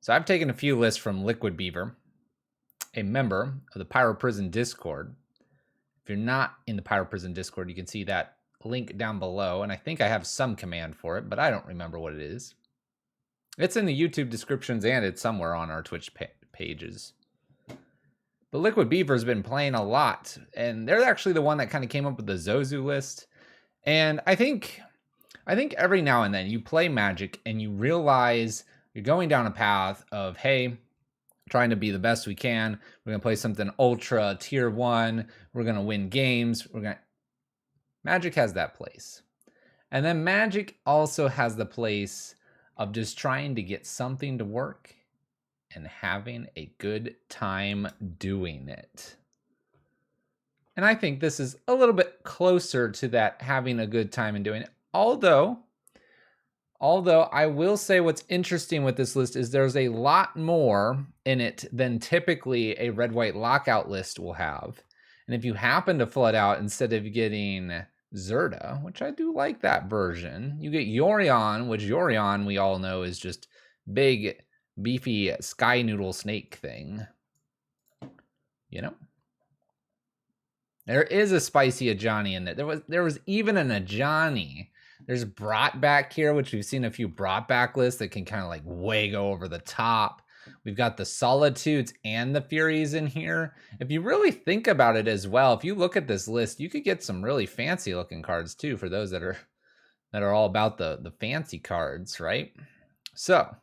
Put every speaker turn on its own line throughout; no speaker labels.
So I've taken a few lists from Liquid Beaver, a member of the Pyro Prison Discord. If you're not in the Pyro Prison Discord, you can see that link down below, and I think I have some command for it, but I don't remember what it is. It's in the YouTube descriptions, and it's somewhere on our Twitch pages. But Liquid Beaver's been playing a lot, and they're actually the one that kind of came up with the Zozu list. And I think every now and then you play Magic and you realize you're going down a path of, hey, trying to be the best we can. We're going to play something ultra tier 1. We're going to win games. Magic has that place. And then Magic also has the place of just trying to get something to work and having a good time doing it. And I think this is a little bit closer to that, having a good time and doing it. Although I will say what's interesting with this list is there's a lot more in it than typically a red-white lockout list will have. And if you happen to flood out, instead of getting Zerda, which I do like that version, you get Yorion, which Yorion we all know is just big, beefy sky noodle snake thing. You know? There is a spicy Ajani in there. There was even an Ajani. There's Brought back here, which we've seen a few Brought back lists that can kind of like way go over the top. We've got the Solitudes and the Furies in here. If you really think about it as well, if you look at this list, you could get some really fancy looking cards too for those that are all about the fancy cards, right? So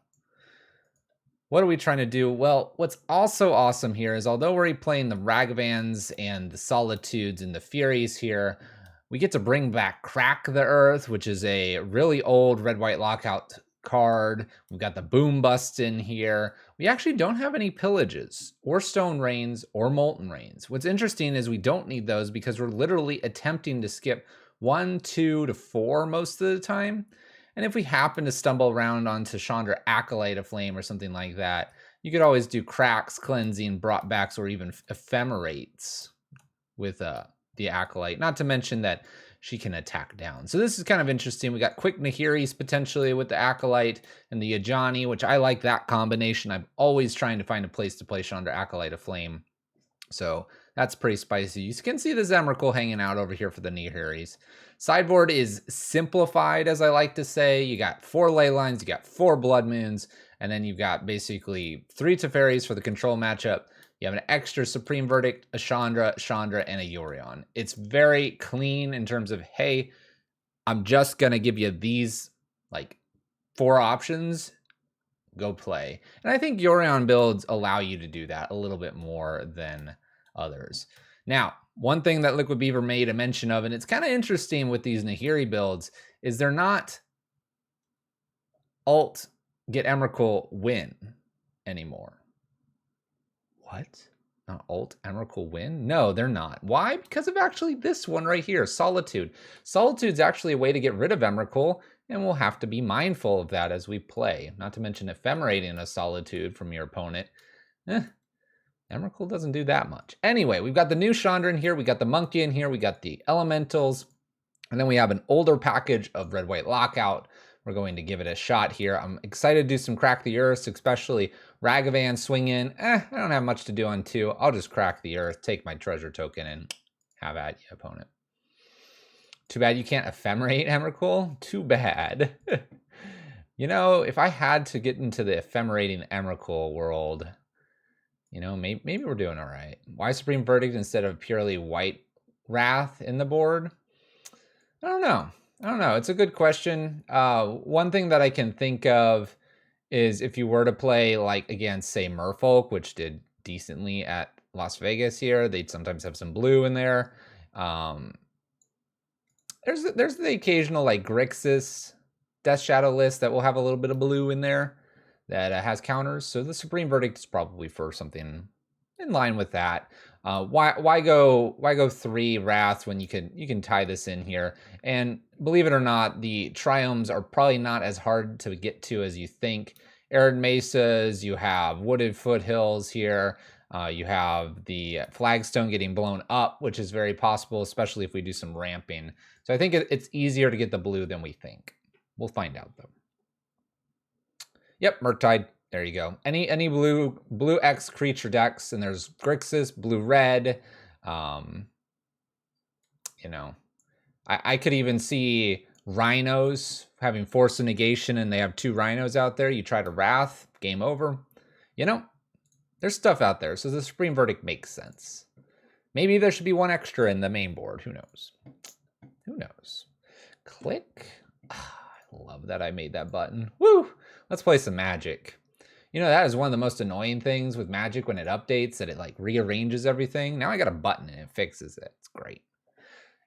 what are we trying to do? Well, what's also awesome here is although we're playing the Ragavans and the Solitudes and the Furies here, we get to bring back Crack the Earth, which is a really old red-white lockout card. We've got the Boom Bust in here. We actually don't have any Pillages or Stone Rains or Molten Rains. What's interesting is we don't need those because we're literally attempting to skip 1, 2 to 4 most of the time. And if we happen to stumble around onto Chandra Acolyte of Flame or something like that, you could always do Cracks, Cleansing, Brought Backs, or even Ephemerates with the Acolyte. Not to mention that she can attack down. So this is kind of interesting. We got Quick Nahiris potentially with the Acolyte and the Ajani, which I like that combination. I'm always trying to find a place to play Chandra Acolyte of Flame. So that's pretty spicy. You can see the Zemrakul hanging out over here for the Nahiris. Sideboard is simplified, as I like to say. You got 4 ley lines, you got 4 blood moons, and then you've got basically 3 Teferis for the control matchup. You have an extra Supreme Verdict, a Chandra, and a Yorion. It's very clean in terms of, hey, I'm just going to give you these like 4 options. Go play. And I think Yorion builds allow you to do that a little bit more than others. Now, one thing that Liquid Beaver made a mention of, and it's kind of interesting with these Nahiri builds, is they're not alt get Emrakul win anymore. What? Not alt Emrakul win? No, they're not. Why? Because of actually this one right here, Solitude. Solitude's actually a way to get rid of Emrakul, and we'll have to be mindful of that as we play. Not to mention ephemerating a Solitude from your opponent. Emrakul doesn't do that much. Anyway, we've got the new Chandra in here, we got the Monke in here, we got the Elementals, and then we have an older package of Red-White Lockout. We're going to give it a shot here. I'm excited to do some Crack the Earth, especially Ragavan swing in. I don't have much to do on 2. I'll just Crack the Earth, take my treasure token, and have at you, opponent. Too bad you can't ephemerate Emrakul. Too bad. You know, if I had to get into the ephemerating Emrakul world, you know, maybe we're doing all right. Why Supreme Verdict instead of purely white Wrath in the board? I don't know. It's a good question. One thing that I can think of is if you were to play, like, against, say, Merfolk, which did decently at Las Vegas here, they'd sometimes have some blue in there. There's the occasional, like, Grixis Death Shadow list that will have a little bit of blue in there that has counters. So the Supreme Verdict is probably for something in line with that. Why go 3 Wrath when you can tie this in here? And believe it or not, the Triomes are probably not as hard to get to as you think. Arid Mesas, you have Wooded Foothills here. You have the Flagstone getting blown up, which is very possible, especially if we do some ramping. So I think it's easier to get the blue than we think. We'll find out, though. Yep, Murktide. There you go. Any blue X creature decks, and there's Grixis, blue red. You know, I could even see rhinos having Force of Negation, and they have 2 rhinos out there. You try to Wrath, game over. You know, there's stuff out there, so the Supreme Verdict makes sense. Maybe there should be 1 extra in the main board. Who knows? Who knows? Click. I love that I made that button. Woo! Let's play some Magic. You know, that is one of the most annoying things with Magic when it updates, that it like rearranges everything. Now I got a button and it fixes it. It's great.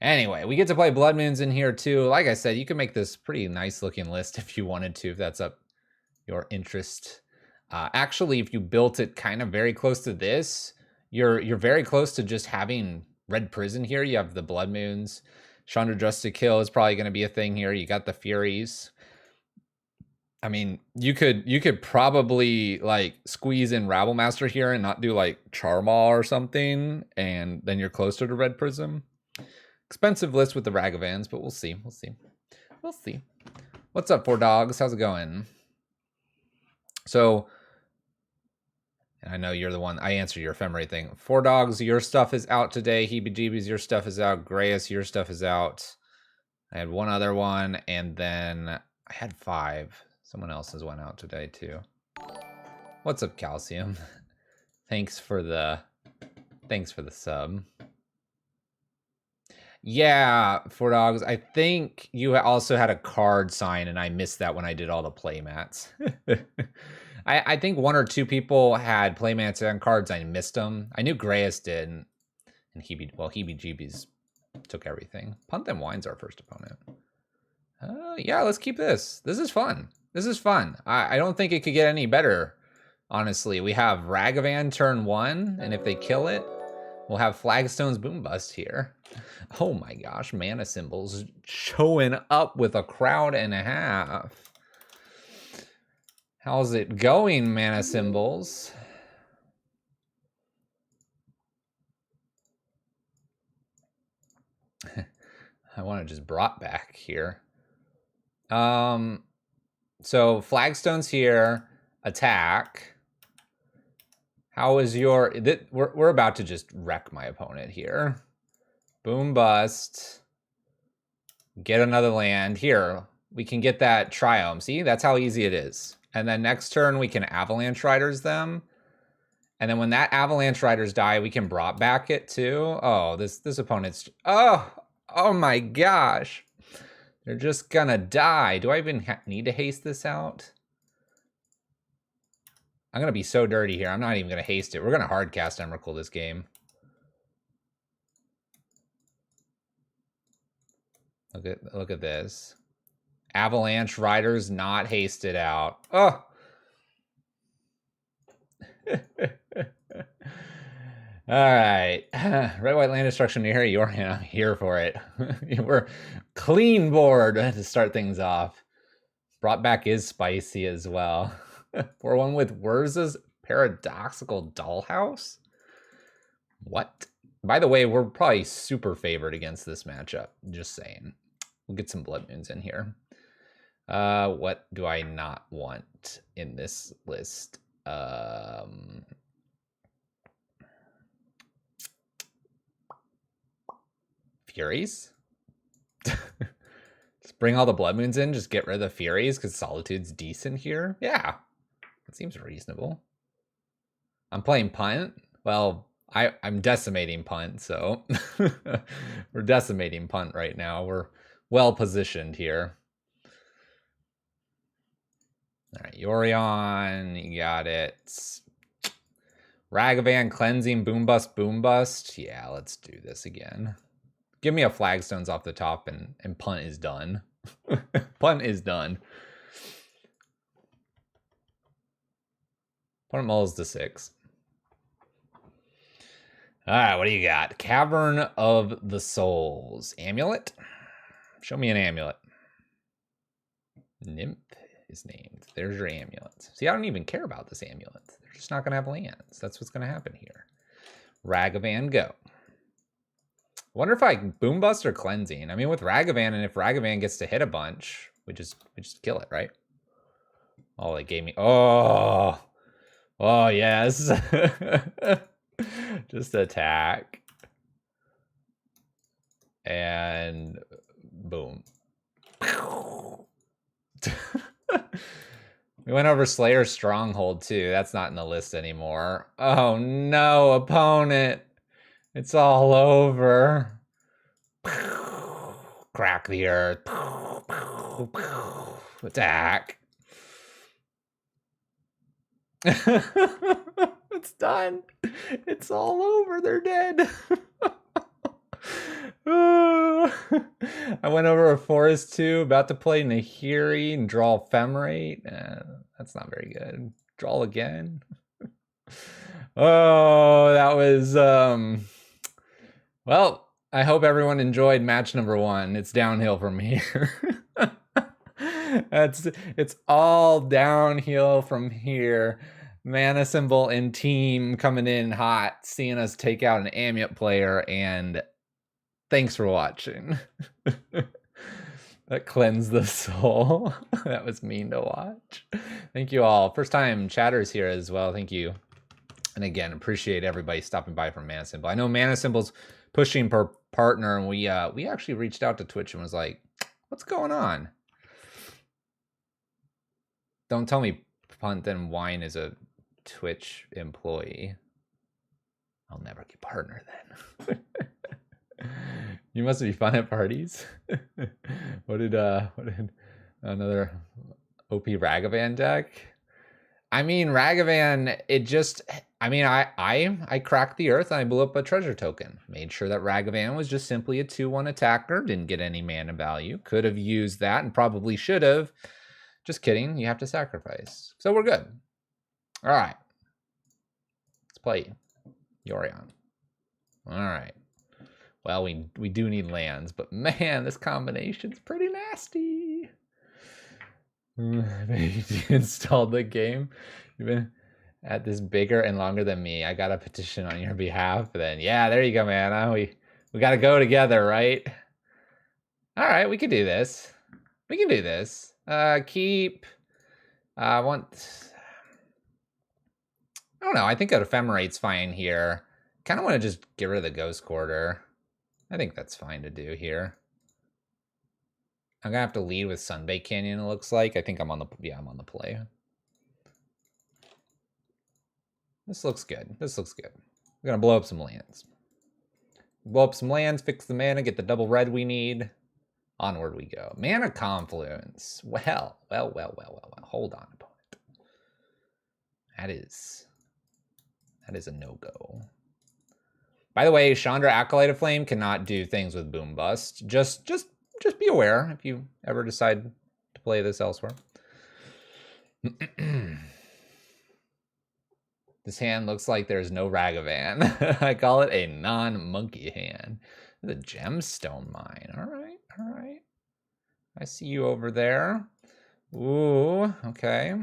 Anyway, we get to play Blood Moons in here too. Like I said, you can make this pretty nice looking list if you wanted to, if that's up your interest. Actually, if you built it kind of very close to this, you're very close to just having Red Prison here. You have the Blood Moons. Chandra Just to Kill is probably going to be a thing here. You got the Furies. I mean, you could probably like squeeze in Rabble Master here and not do like Charmaw or something, and then you're closer to Red Prism. Expensive list with the Ragavans, but we'll see. We'll see. We'll see. What's up, 4 Dogs? How's it going? So, I know you're the one. I answered your ephemerate thing. 4 Dogs, your stuff is out today. Heebie Jeebies, your stuff is out. Grayus, your stuff is out. I had 1 other one, and then I had 5. Someone else's went out today too. What's up, Calcium? Thanks for the sub. Yeah, 4 Dogs. I think you also had a card sign, and I missed that when I did all the playmats. I think 1 or 2 people had playmats and cards. I missed them. I knew Grayus did, and Heebie Jeebies took everything. Punt and Wine's our first opponent. Yeah, let's keep this. This is fun. This is fun. I don't think it could get any better, honestly. We have Ragavan turn 1, and if they kill it, we'll have Flagstone's Boom Bust here. Oh my gosh, Mana Symbols showing up with a crowd and a half. How's it going, Mana Symbols? I want to just brought back here. So Flagstone's here, attack. How is your... We're about to just wreck my opponent here. Boom Bust. Get another land. Here, we can get that Triome. See, that's how easy it is. And then next turn, we can Avalanche Riders them. And then when that Avalanche Riders die, we can brought back it too. Oh, this opponent's... Oh my gosh. They're just gonna die. Do I even need to haste this out? I'm gonna be so dirty here. I'm not even gonna haste it. We're gonna hardcast Emrakul this game. Look at this. Avalanche Riders not hasted out. Oh. All right. Red White Land Destruction here. Yorion, I'm here for it. We're clean board to start things off. Brought back is spicy as well. 4-1 with Wurza's Paradoxical Dollhouse? What? By the way, we're probably super favored against this matchup. Just saying. We'll get some Blood Moons in here. What do I not want in this list? Furies? Just bring all the Blood Moons in, just get rid of the Furies because Solitude's decent here. Yeah, that seems reasonable. I'm playing Punt. Well, I'm decimating Punt, so we're decimating Punt right now. We're well positioned here. All right, Yorion, you got it. Ragavan, Cleansing, Boom Bust, Boom Bust. Yeah, let's do this again. Give me a Flagstones off the top, and Punt is done. Punt is done. Punt mulls to 6. All right, what do you got? Cavern of the Souls. Amulet? Show me an amulet. Nymph is named. There's your amulet. See, I don't even care about this amulet. They're just not going to have lands. That's what's going to happen here. Ragavan, go. Wonder if I can Boom Bust or Cleansing. I mean, with Ragavan, and if Ragavan gets to hit a bunch, we just kill it, right? Oh, they gave me... Oh! Oh, yes. Just attack. And boom. We went over Slayer's Stronghold, too. That's not in the list anymore. Oh, no, opponent. It's all over. Crack the earth. Attack. It's done. It's all over. They're dead. I went over a forest too, about to play Nahiri and draw Ephemerate. That's not very good. Draw again. Oh, that was well, I hope everyone enjoyed match number 1. It's downhill from here. It's all downhill from here. Mana Symbol and team coming in hot, seeing us take out an Amulet player, and thanks for watching. That cleansed the soul. That was mean to watch. Thank you all. First time chatters here as well. Thank you. And again, appreciate everybody stopping by from Mana Symbol. I know Mana Symbol's pushing per partner, and we actually reached out to Twitch and was like, what's going on? Don't tell me Punt and Wine is a Twitch employee. I'll never get partner then. You must be fun at parties. What did another OP Ragavan deck? I mean, Ragavan, it just, I mean, I cracked the earth and I blew up a treasure token. Made sure that Ragavan was just simply a 2/1 attacker, didn't get any mana value. Could have used that and probably should have. Just kidding, you have to sacrifice. So we're good. All right. Let's play Yorion. All right. Well, we do need lands, but man, this combination's pretty nasty. Maybe you installed the game. You've been at this bigger and longer than me. I got a petition on your behalf. Then yeah, there you go, man. We got to go together, right? All right, we can do this. We can do this. Keep. I don't know. I think an Ephemerate's fine here. Kind of want to just get rid of the Ghost Quarter. I think that's fine to do here. I'm gonna have to lead with Sunbake Canyon, it looks like. I think I'm on the play. This looks good. This looks good. We're gonna blow up some lands. Blow up some lands, fix the mana, get the double red we need. Onward we go. Mana Confluence. Well. Hold on, opponent. That is a no-go. By the way, Chandra Acolyte of Flame cannot do things with Boom Bust. Just be aware if you ever decide to play this elsewhere. This hand looks like there's no Ragavan. I call it a non-monkey hand. The Gemstone Mine. All right. I see you over there. Ooh, okay.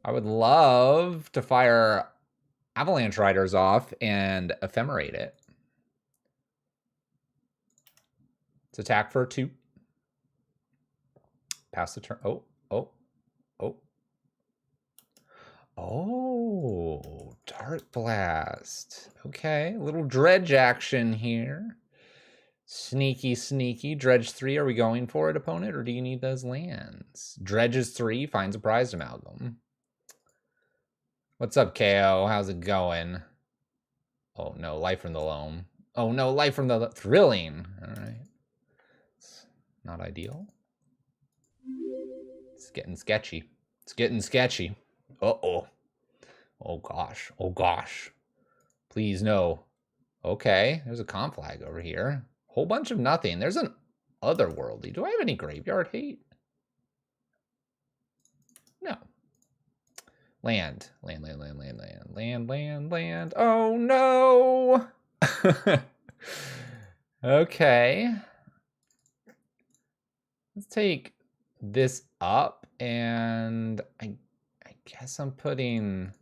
I would love to fire Avalanche Riders off and Ephemerate it. It's attack for 2. Pass the turn. Oh, Dark Blast. Okay, a little dredge action here. Sneaky. Dredge 3, are we going for it, opponent, or do you need those lands? Dredges 3, finds a prized amalgam. What's up, KO? How's it going? Oh no, Life from the Loam. Oh no, Life from the Thrilling. All right. It's not ideal. It's getting sketchy. Uh-oh. Oh gosh. Please no. Okay, there's a conflag over here. Whole bunch of nothing. There's an otherworldly. Do I have any graveyard hate? No. Land. Oh no. Okay. Let's take this up, and I guess I'm putting...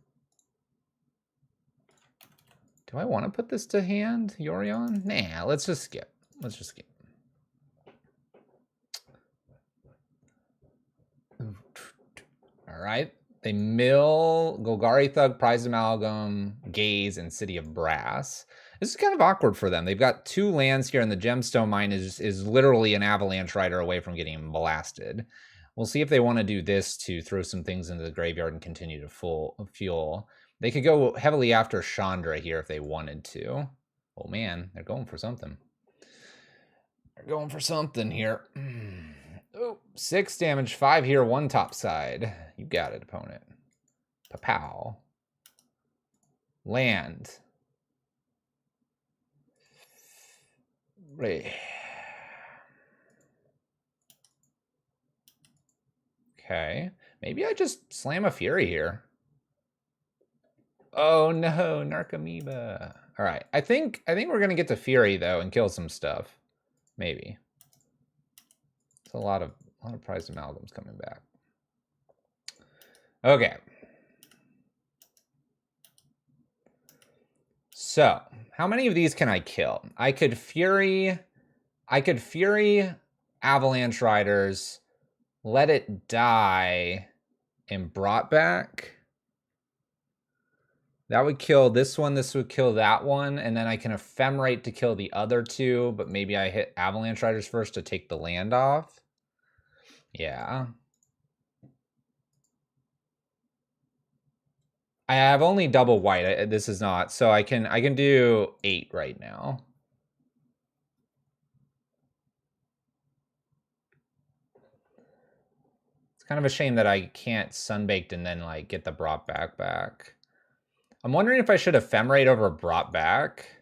Do I want to put this to hand, Yorion? Nah, let's just skip. All right. They mill Golgari Thug, Prize Amalgam, Gaze, and City of Brass. This is kind of awkward for them. They've got 2 lands here, and the Gemstone Mine is literally an Avalanche Rider away from getting blasted. We'll see if they want to do this to throw some things into the graveyard and continue to fuel. They could go heavily after Chandra here if they wanted to. Oh man, they're going for something. They're going for something here. Oh, 6 damage, 5 here, 1 top side. You got it, opponent. Papow. Land. Right. Okay. Maybe I just slam a Fury here. Oh no, Narcomoeba. All right. I think we're gonna get to Fury though and kill some stuff. Maybe. It's a lot of prized amalgams coming back. Okay. So, how many of these can I kill? I could Fury Avalanche Riders, let it die, and brought back. That would kill this one, this would kill that one, and then I can Ephemerate to kill the other 2, but maybe I hit Avalanche Riders first to take the land off. Yeah. I have only double white. This is not, so I can do 8 right now. It's kind of a shame that I can't Sunbaked and then like get the brought back. I'm wondering if I should Ephemerate over brought back.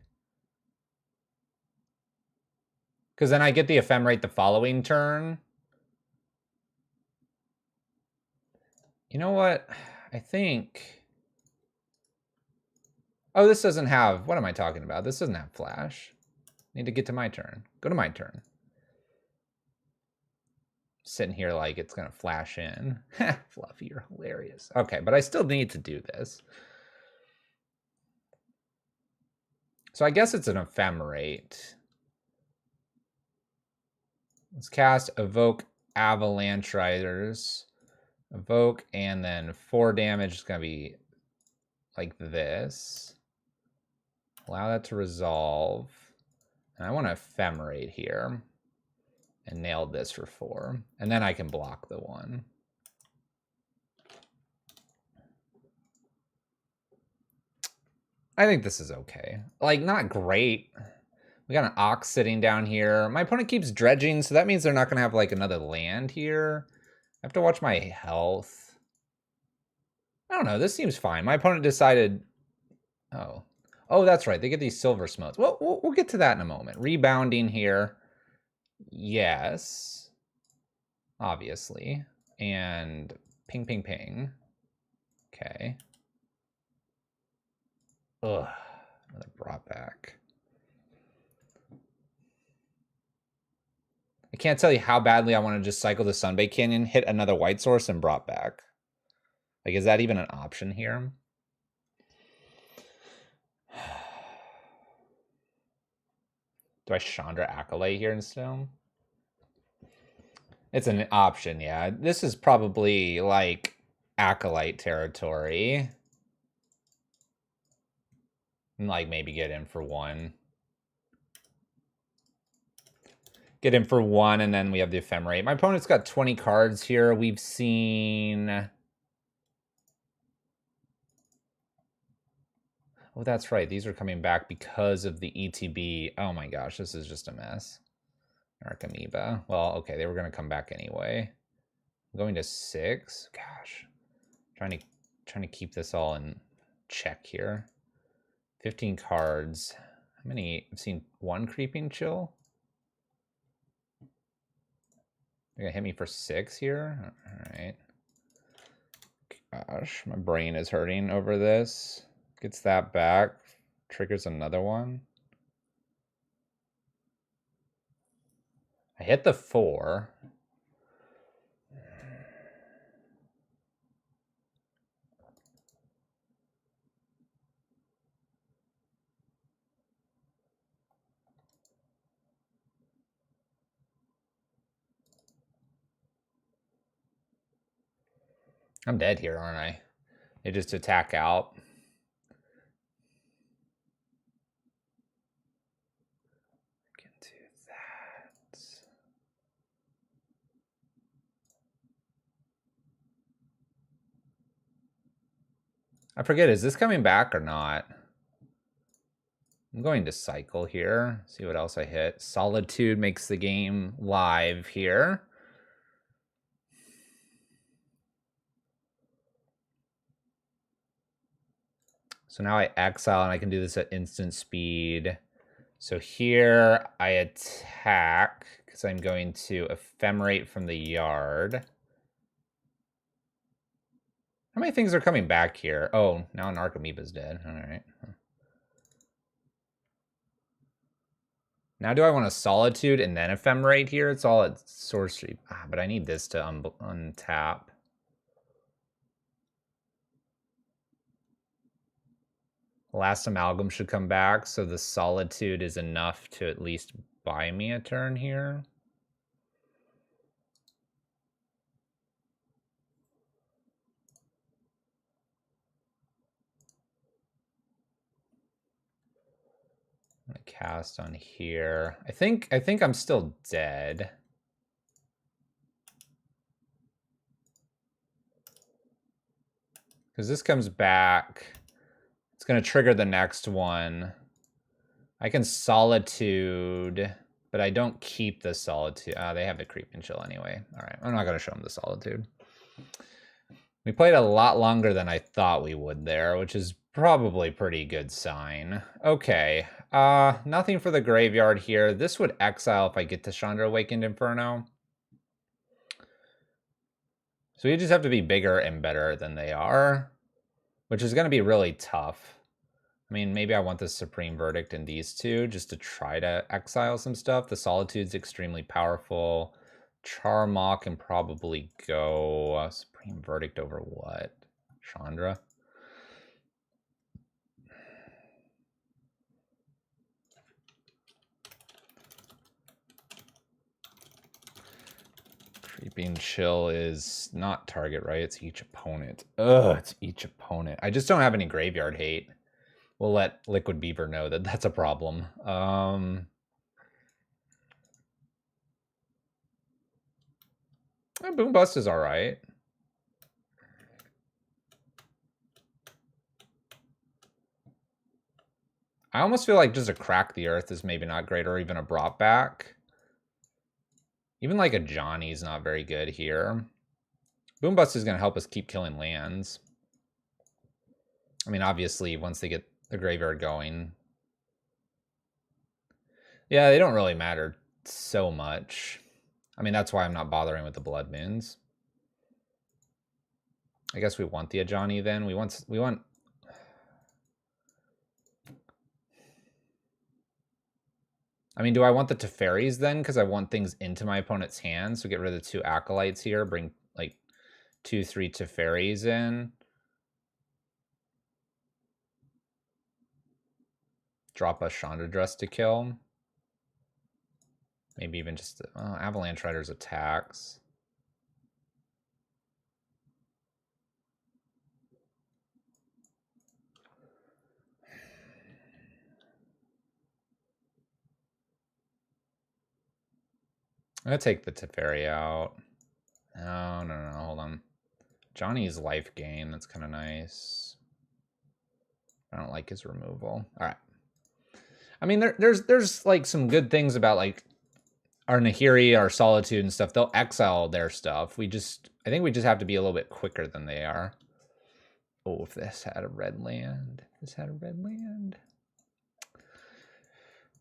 Because then I get the Ephemerate the following turn. You know what? I think... Oh, this doesn't have... What am I talking about? This doesn't have flash. Need to get to my turn. Go to my turn. Sitting here like it's going to flash in. Fluffy, you're hilarious. Okay, but I still need to do this. So I guess it's an Ephemerate. Let's cast Evoke Avalanche Riders. Evoke, and then 4 damage is going to be like this. Allow that to resolve. And I want to Ephemerate here. And nail this for 4. And then I can block the 1. I think this is okay. Like, not great. We got an Ox sitting down here. My opponent keeps dredging, so that means they're not going to have, like, another land here. I have to watch my health. I don't know. This seems fine. My opponent decided... Oh, that's right. They get these silver smotes. Well, we'll get to that in a moment. Rebounding here. Yes. Obviously. And ping, ping, ping. Okay. Ugh. Another brought back. I can't tell you how badly I want to just cycle the Sunbaked Canyon, hit another white source, and brought back. Like, is that even an option here? Do I Chandra Acolyte here instead? It's an option, yeah. This is probably, like, Acolyte territory. And, like, maybe get in for 1. Get in for 1, and then we have the Ephemerate. My opponent's got 20 cards here. We've seen... Oh, that's right. These are coming back because of the ETB. Oh my gosh, this is just a mess. Narcomoeba. Well, okay, they were going to come back anyway. I'm going to 6. Gosh. Trying to keep this all in check here. 15 cards. How many? I've seen 1 Creeping Chill. They're going to hit me for 6 here? All right. Gosh, my brain is hurting over this. Gets that back. Triggers another one. I hit the 4. I'm dead here, aren't I? They just attack out. I can do that. I forget, is this coming back or not? I'm going to cycle here, see what else I hit. Solitude makes the game live here. So now I exile and I can do this at instant speed. So here I attack because I'm going to ephemerate from the yard. How many things are coming back here? Oh, now an Archimeba's dead. All right. Now do I want a Solitude and then Ephemerate here? It's all at sorcery. But I need this to untap. Last Amalgam should come back, so the Solitude is enough to at least buy me a turn here. I'm gonna cast on here. I think I'm still dead. Because this comes back. It's gonna trigger the next one. I can Solitude, but I don't keep the Solitude. They have the Creep and Chill anyway. All right, I'm not gonna show them the Solitude. We played a lot longer than I thought we would there, which is probably a pretty good sign. Okay, nothing for the graveyard here. This would exile if I get to Chandra Awakened Inferno. So you just have to be bigger and better than they are, which is going to be really tough. I mean, maybe I want the Supreme Verdict in these two just to try to exile some stuff. The Solitude's extremely powerful. Charmaw can probably go Supreme Verdict over what? Chandra? Creeping Chill is not target, right? It's each opponent. Ugh, it's each opponent. I just don't have any graveyard hate. We'll let Liquid Beaver know that that's a problem. Boom Bust is all right. I almost feel like just a Crack the Earth is maybe not great, or even a Brought Back. Even like a Johnny's not very good here. Boom Bust is going to help us keep killing lands. I mean, obviously, once they get the graveyard going. Yeah, they don't really matter so much. I mean, that's why I'm not bothering with the Blood Moons. I guess we want the Ajani then. We want. I mean, do I want the Teferis then? Because I want things into my opponent's hands. So get rid of the 2 Acolytes here. Bring like 2, 3 Teferis in. Drop a Chandra Dress to kill. Maybe even just Avalanche Riders attacks. I'm going to take the Teferi out. No, hold on. Johnny's life gain, that's kind of nice. I don't like his removal. All right. I mean, there's like some good things about like our Nahiri, our Solitude and stuff. They'll exile their stuff. I think we just have to be a little bit quicker than they are. Oh, if this had a red land.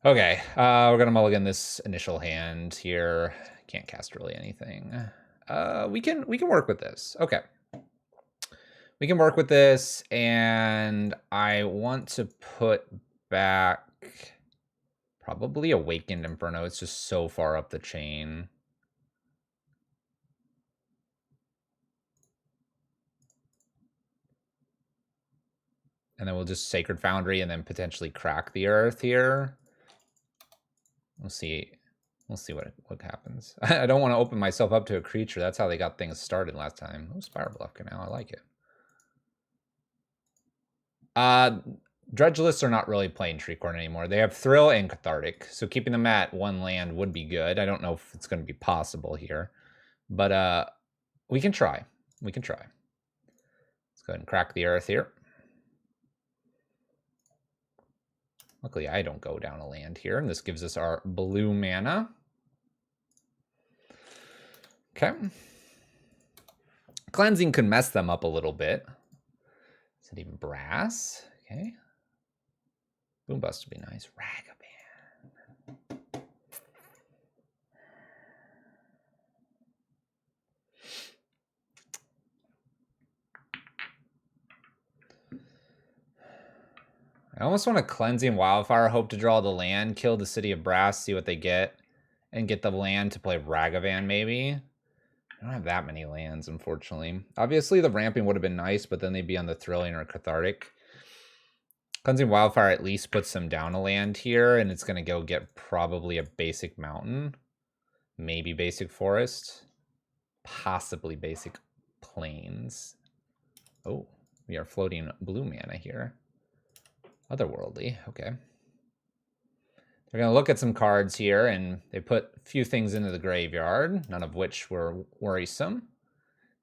Okay, we're gonna mulligan this initial hand here. Can't cast really anything. We can work with this. Okay. We can work with this, and I want to put back probably Awakened Inferno. It's just so far up the chain. And then we'll just Sacred Foundry and then potentially Crack the Earth here. We'll see. We'll see what happens. I don't want to open myself up to a creature. That's how they got things started last time. Oh, Spire Bluff Canal. I like it. Dredgeless are not really playing Treecorn anymore. They have Thrill and Cathartic, so keeping them at 1 land would be good. I don't know if it's going to be possible here, but we can try. We can try. Let's go ahead and crack the earth here. Luckily, I don't go down a land here, and this gives us our blue mana. Okay. Cleansing could mess them up a little bit. Is it even brass? Okay. Boom Bust would be nice. Ragavan. I almost want a Cleansing Wildfire, hope to draw the land, kill the City of Brass, see what they get, and get the land to play Ragavan, maybe. I don't have that many lands, unfortunately. Obviously, the ramping would have been nice, but then they'd be on the Thrilling or Cathartic. Cleansing Wildfire at least puts them down a land here, and it's going to go get probably a basic mountain. Maybe basic forest. Possibly basic plains. Oh, we are floating blue mana here. Otherworldly, okay. They're going to look at some cards here, and they put a few things into the graveyard, none of which were worrisome.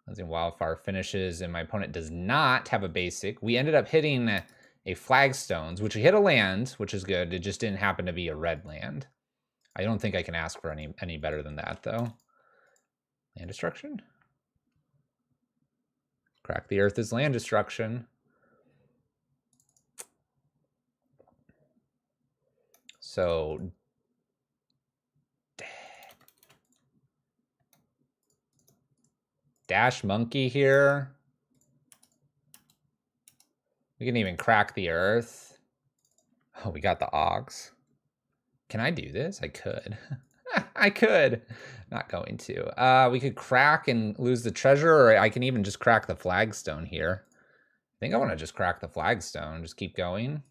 Cleansing Wildfire finishes, and my opponent does not have a basic. We ended up hitting a Flagstones, which we hit a land, which is good. It just didn't happen to be a red land. I don't think I can ask for any better than that, though. Land destruction? Crack the Earth is land destruction. So dash Monke here. We can even crack the Earth. Oh, we got the Ox. Can I do this? I could. I could. Not going to. We could crack and lose the treasure, or I can even just crack the Flagstone here. I think I want to just crack the Flagstone. Just keep going.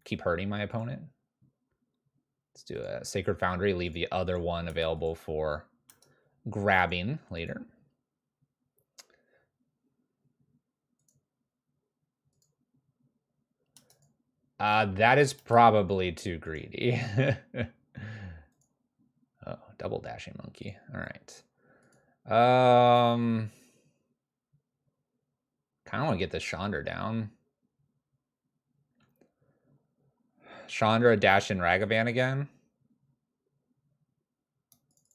Keep hurting my opponent. Let's do a Sacred Foundry. Leave the other one available for grabbing later. That is probably too greedy. Oh, double dashing Monke. All right. Kind of want to get this Chandra down. Chandra, dash, and Ragavan again.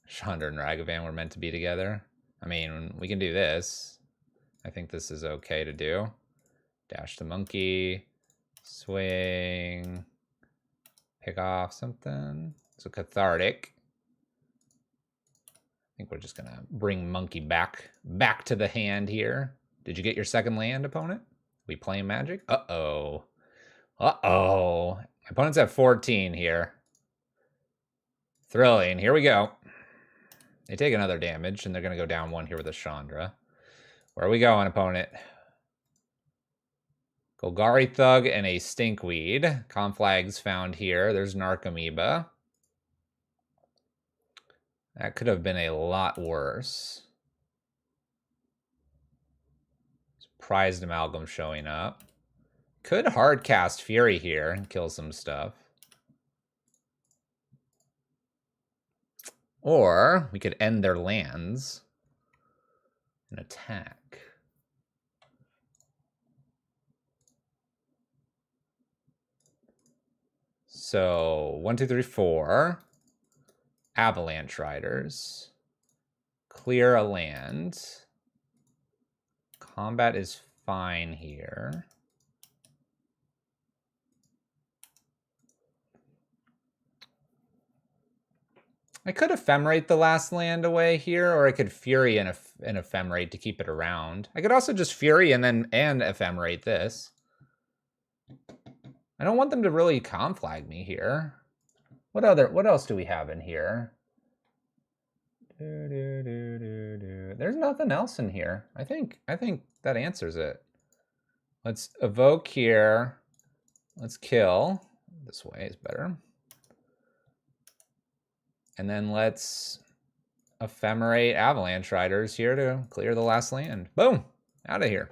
Chandra and Ragavan were meant to be together. I mean, we can do this. I think this is okay to do. Dash the Monke. Swing. Pick off something. So Cathartic. I think we're just going to bring Monke back to the hand here. Did you get your second land, opponent? We playing Magic? Uh-oh. Uh-oh. My opponent's at 14 here. Thrilling. Here we go. They take another damage, and they're going to go down 1 here with a Chandra. Where are we going, opponent? Golgari Thug and a Stinkweed. Conflags found here. There's Narcomoeba. That could have been a lot worse. Prized Amalgam showing up. Could hard cast Fury here and kill some stuff. Or we could end their lands and attack. So 1, 2, 3, 4. Avalanche Riders. Clear a land. Combat is fine here. I could ephemerate the last land away here, or I could Fury and ephemerate to keep it around. I could also just Fury and ephemerate this. I don't want them to really conflag me here. What else do we have in here? There's nothing else in here. I think that answers it. Let's evoke here. Let's kill. This way is better. And then let's ephemerate Avalanche Riders here to clear the last land. Boom! Out of here.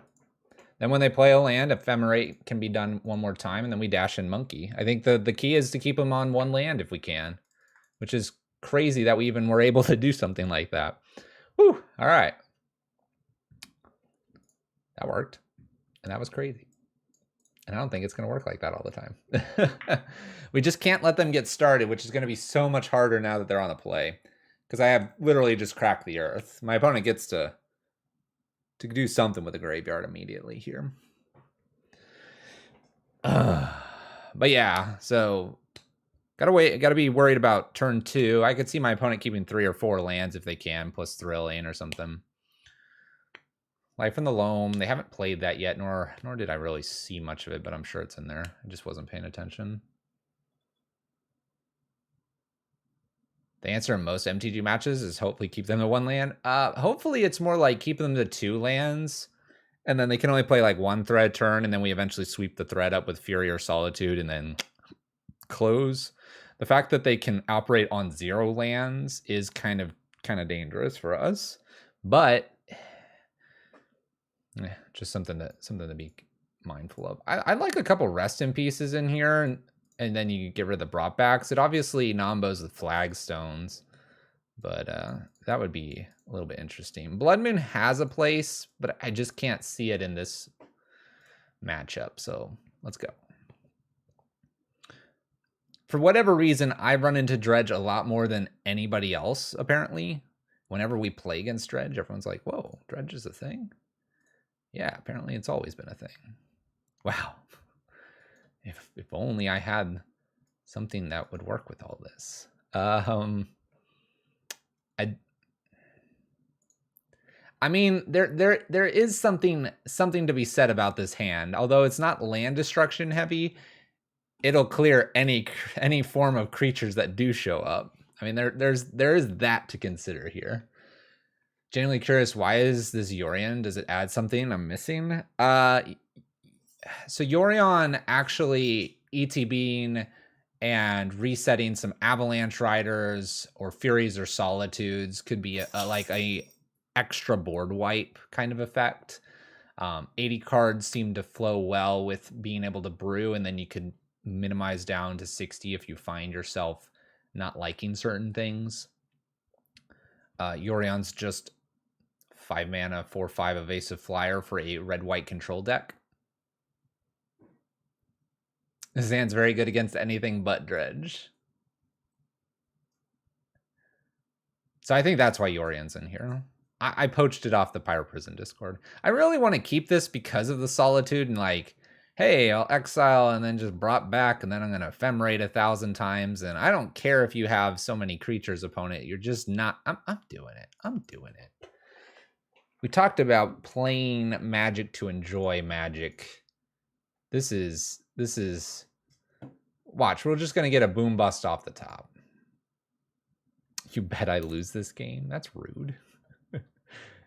Then when they play a land, ephemerate can be done one more time, and then we dash in Monke. I think the key is to keep them on one land if we can, which is crazy that we even were able to do something like that. Whew! All right. That worked, and that was crazy. And I don't think it's going to work like that all the time. We just can't let them get started, which is going to be so much harder now that they're on a play. Because I have literally just cracked the earth. My opponent gets to do something with the graveyard immediately here. But yeah, so gotta be worried about turn 2. I could see my opponent keeping 3 or 4 lands if they can, plus Thrilling or something. Life in the Loam, they haven't played that yet, nor did I really see much of it, but I'm sure it's in there. I just wasn't paying attention. The answer in most MTG matches is hopefully keep them to 1 land. Hopefully it's more like keep them to 2 lands, and then they can only play like 1 thread turn, and then we eventually sweep the thread up with Fury or Solitude, and then close. The fact that they can operate on 0 lands is kind of dangerous for us, but just something to be mindful of. I like a couple Rest in Pieces in here, and then you get rid of the brought backs. It obviously nombos with flagstones, but that would be a little bit interesting. Blood Moon has a place, but I just can't see it in this matchup. So let's go. For whatever reason, I run into Dredge a lot more than anybody else, apparently. Whenever we play against Dredge, everyone's like, whoa, Dredge is a thing? Yeah, apparently it's always been a thing. Wow. If only I had something that would work with all this. I mean, there is something to be said about this hand. Although it's not land destruction heavy, it'll clear any form of creatures that do show up. I mean, there is that to consider here. Genuinely curious, why is this Yorion? Does it add something I'm missing? So Yorion actually ETBing and resetting some Avalanche Riders or Furies or Solitudes could be like a extra board wipe kind of effect. 80 cards seem to flow well with being able to brew, and then you could minimize down to 60 if you find yourself not liking certain things. Yorion's just 5 mana, 4/5 evasive flyer for a red-white control deck. This hand's very good against anything but Dredge. So I think that's why Yorion's in here. I poached it off the Pyro Prison Discord. I really want to keep this because of the Solitude and like, hey, I'll exile and then just brought back, and then I'm going to ephemerate 1,000 times. And I don't care if you have so many creatures, opponent. You're just not. I'm doing it. I'm doing it. We talked about playing Magic to enjoy Magic. This is. Watch, we're just going to get a boom bust off the top. You bet I lose this game? That's rude.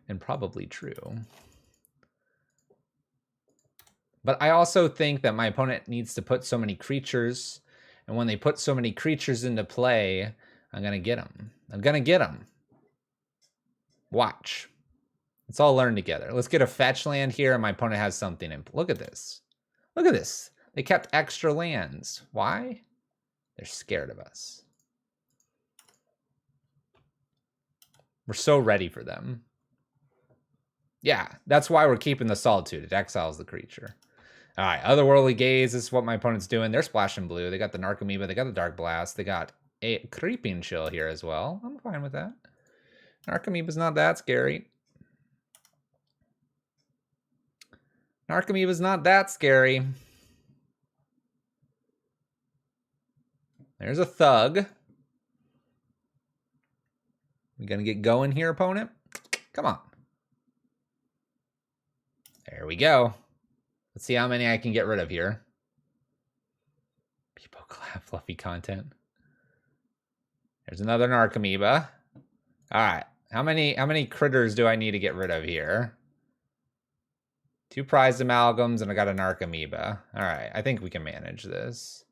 And probably true. But I also think that my opponent needs to put so many creatures, and when they put so many creatures into play, I'm going to get them. I'm going to get them. Watch. Let's all learn together. Let's get a fetch land here, and my opponent has something in. Look at this. Look at this. They kept extra lands. Why? They're scared of us. We're so ready for them. Yeah, that's why we're keeping the Solitude. It exiles the creature. All right, Otherworldly Gaze. This is what my opponent's doing. They're splashing blue. They got the Narcomoeba. They got the Dark Blast. They got a Creeping Chill here as well. I'm fine with that. Narcomoeba's not that scary. Narcomoeba's not that scary. There's a Thug. We gonna get going here, opponent? Come on. There we go. Let's see how many I can get rid of here. People clap fluffy content. There's another Narcomoeba. All right. How many critters do I need to get rid of here? 2 prized amalgams, and I got a Narcomoeba. All right. I think we can manage this.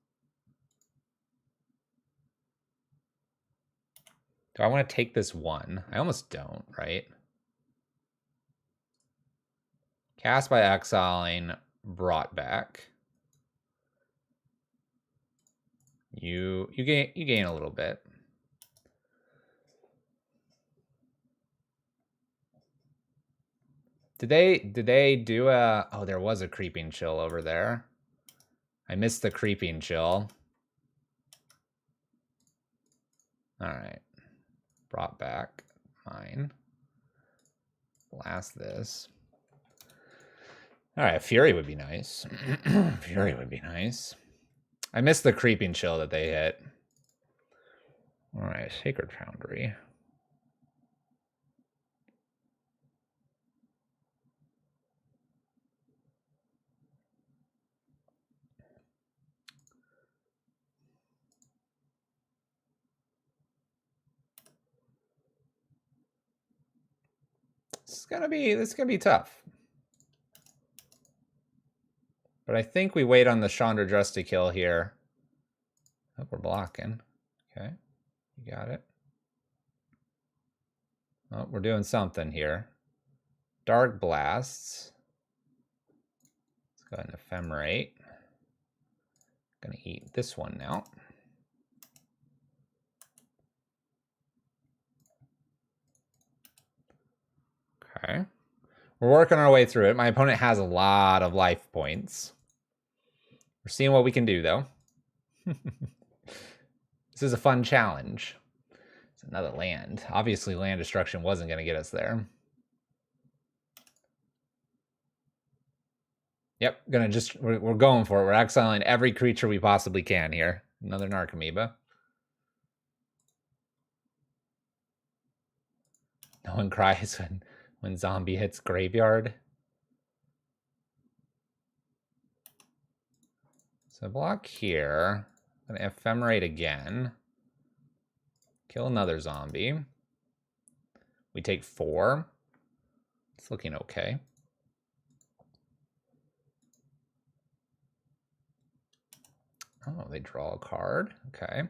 Do I want to take this one? I almost don't, right? Cast by exiling, brought back. You gain a little bit. Did they do a... Oh, there was a creeping chill over there. I missed the creeping chill. All right. Brought back mine. Blast this. All right, Fury would be nice. Fury would be nice. I missed the creeping chill that they hit. All right, Sacred Foundry. This is gonna be tough. But I think we wait on the Chandra Dress to kill here. Oh, we're blocking. Okay, you got it. Oh, we're doing something here. Dark Blasts. Let's go ahead and Ephemerate. Gonna eat this one now. Okay. We're working our way through it. My opponent has a lot of life points. We're seeing what we can do, though. This is a fun challenge. It's another land. Obviously, land destruction wasn't going to get us there. Yep, we're going for it. We're exiling every creature we possibly can here. Another Narcomoeba. No one cries when zombie hits graveyard. So block here. I'm gonna Ephemerate again. Kill another zombie. We take 4. It's looking okay. Oh, they draw a card. Okay.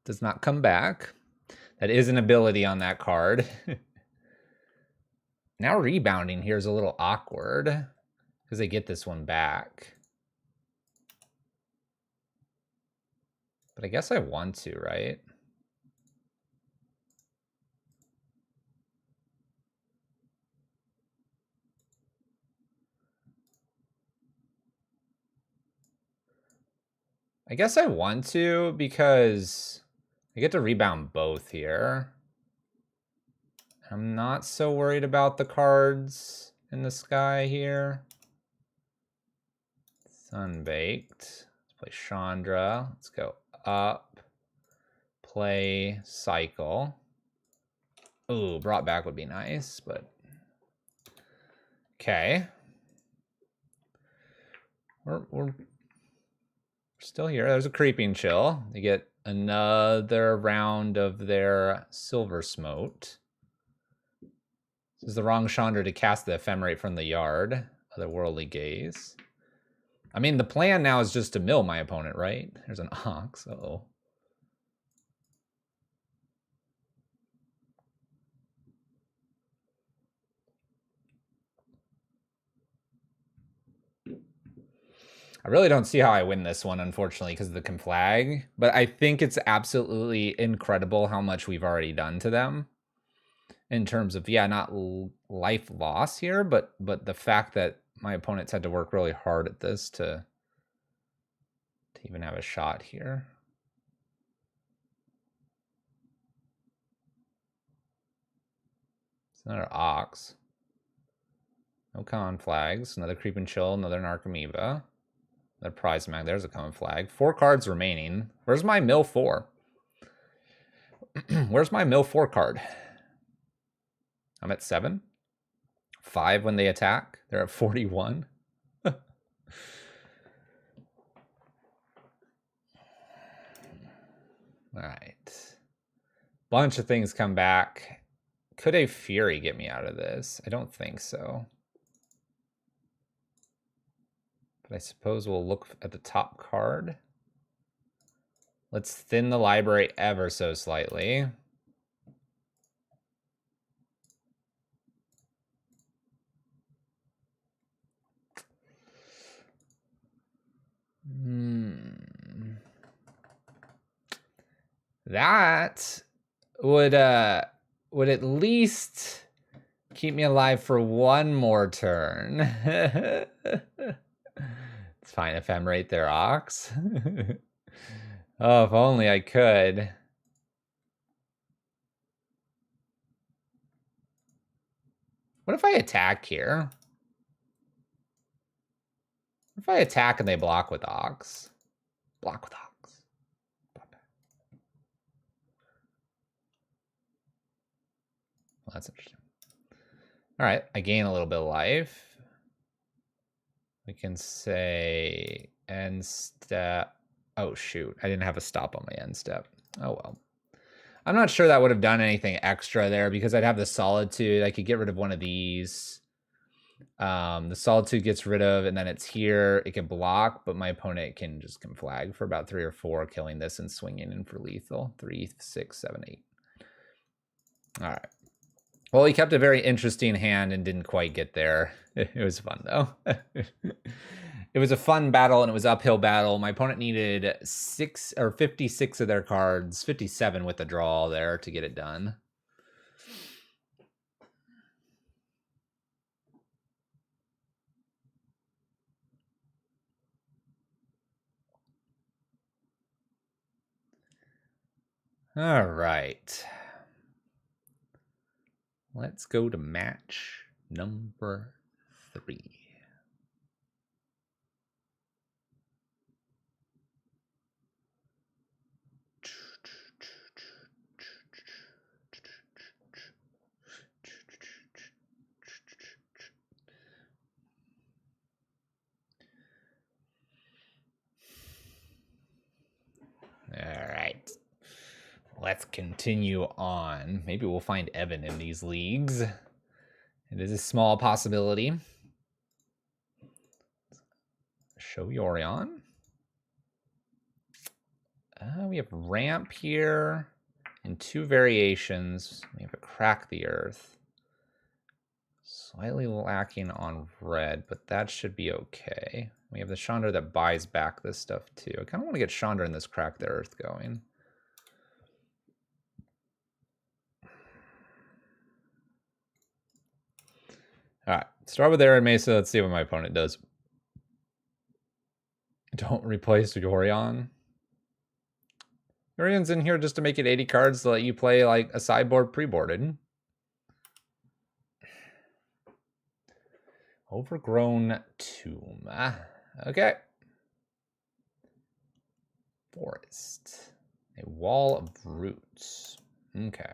Does not come back. That is an ability on that card. Now rebounding here is a little awkward because they get this one back. But I guess I want to, right? I guess I want to because I get to rebound both here. I'm not so worried about the cards in the sky here. Sunbaked. Let's play Chandra. Let's go up. Play Cycle. Ooh, brought back would be nice, but... Okay. We're still here. There's a Creeping Chill. They get another round of their Silver Smote. This is the wrong Chandra to cast the Ephemerate from the yard. Otherworldly Gaze. I mean, the plan now is just to mill my opponent, right? There's an Ox. Uh-oh. I really don't see how I win this one, unfortunately, because of the conflag. But I think it's absolutely incredible how much we've already done to them. In terms of, yeah, not life loss here, but the fact that my opponents had to work really hard at this to even have a shot here. It's another Ox. No common flags. Another Creeping Chill, another Narcomoeba. Another Prize Mag. There's a common flag. 4 cards remaining. Where's my mill 4? Where's my mill 4 card? I'm at 7. 5 when they attack. They're at 41. All right. Bunch of things come back. Could a Fury get me out of this? I don't think so. But I suppose we'll look at the top card. Let's thin the library ever so slightly. That would at least keep me alive for one more turn. It's fine if I'm right there, Ox. Oh, if only I could. What if I attack here? What if I attack and they block with Ox? Block with Ox. Well, that's interesting. All right, I gain a little bit of life. We can say end step. Oh, shoot. I didn't have a stop on my end step. Oh, well. I'm not sure that would have done anything extra there because I'd have the Solitude. I could get rid of one of these. The Solitude gets rid of, and then it's here. It can block, but my opponent can just flag for about 3 or 4, killing this and swinging in for lethal. 3, 6, 7, 8. All right. Well, he kept a very interesting hand and didn't quite get there. It was fun, though. It was a fun battle, and it was an uphill battle. My opponent needed 56 of their cards, 57 with the draw there to get it done. All right. Let's go to match number 3. All right. Let's continue on. Maybe we'll find Evan in these leagues. It is a small possibility. Show Yorion. We have ramp here in 2 variations. We have a crack the earth. Slightly lacking on red, but that should be okay. We have the Chandra that buys back this stuff too. I kind of want to get Chandra in this crack the earth going. All right, start with Arid Mesa. Let's see what my opponent does. Don't replace Yorion. Yorion's in here just to make it 80 cards to let you play like a sideboard pre-boarded. Overgrown Tomb. Okay. Forest. A wall of roots. Okay.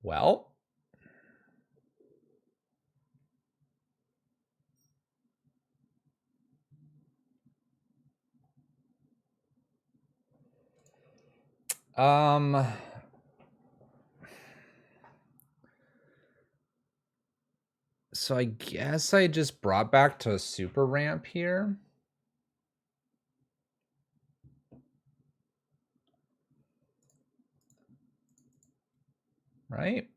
Well. So I guess I just brought back to a super ramp here. Right?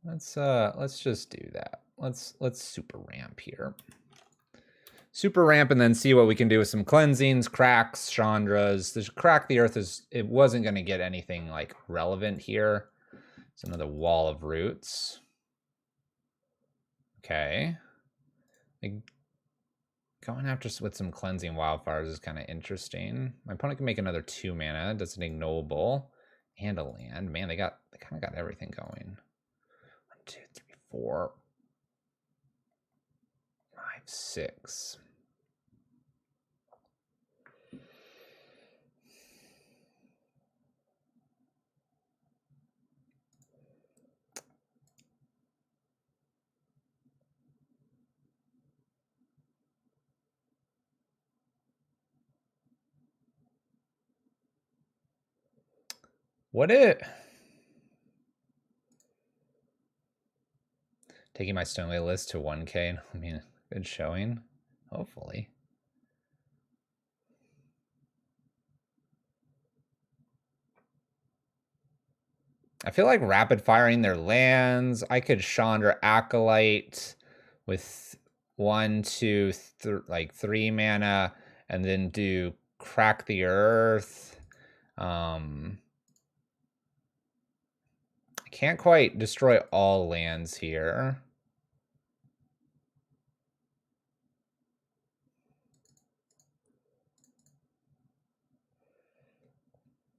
Let's just do that. Let's super ramp here. Super ramp and then see what we can do with some cleansings, cracks, Chandras. This crack the earth it wasn't going to get anything like relevant here. It's another wall of roots. Okay. Going after with some cleansing wildfires is kind of interesting. My opponent can make another 2 mana. Does an ignoble and a land. Man, they kind of got everything going. 1, 2, 3, 4, 5, 6. Taking my Stoneway list to 1K. I mean, good showing. Hopefully. I feel like rapid firing their lands. I could Chandra Acolyte with 1, 2, like 3 mana, and then do Crack the Earth. I can't quite destroy all lands here.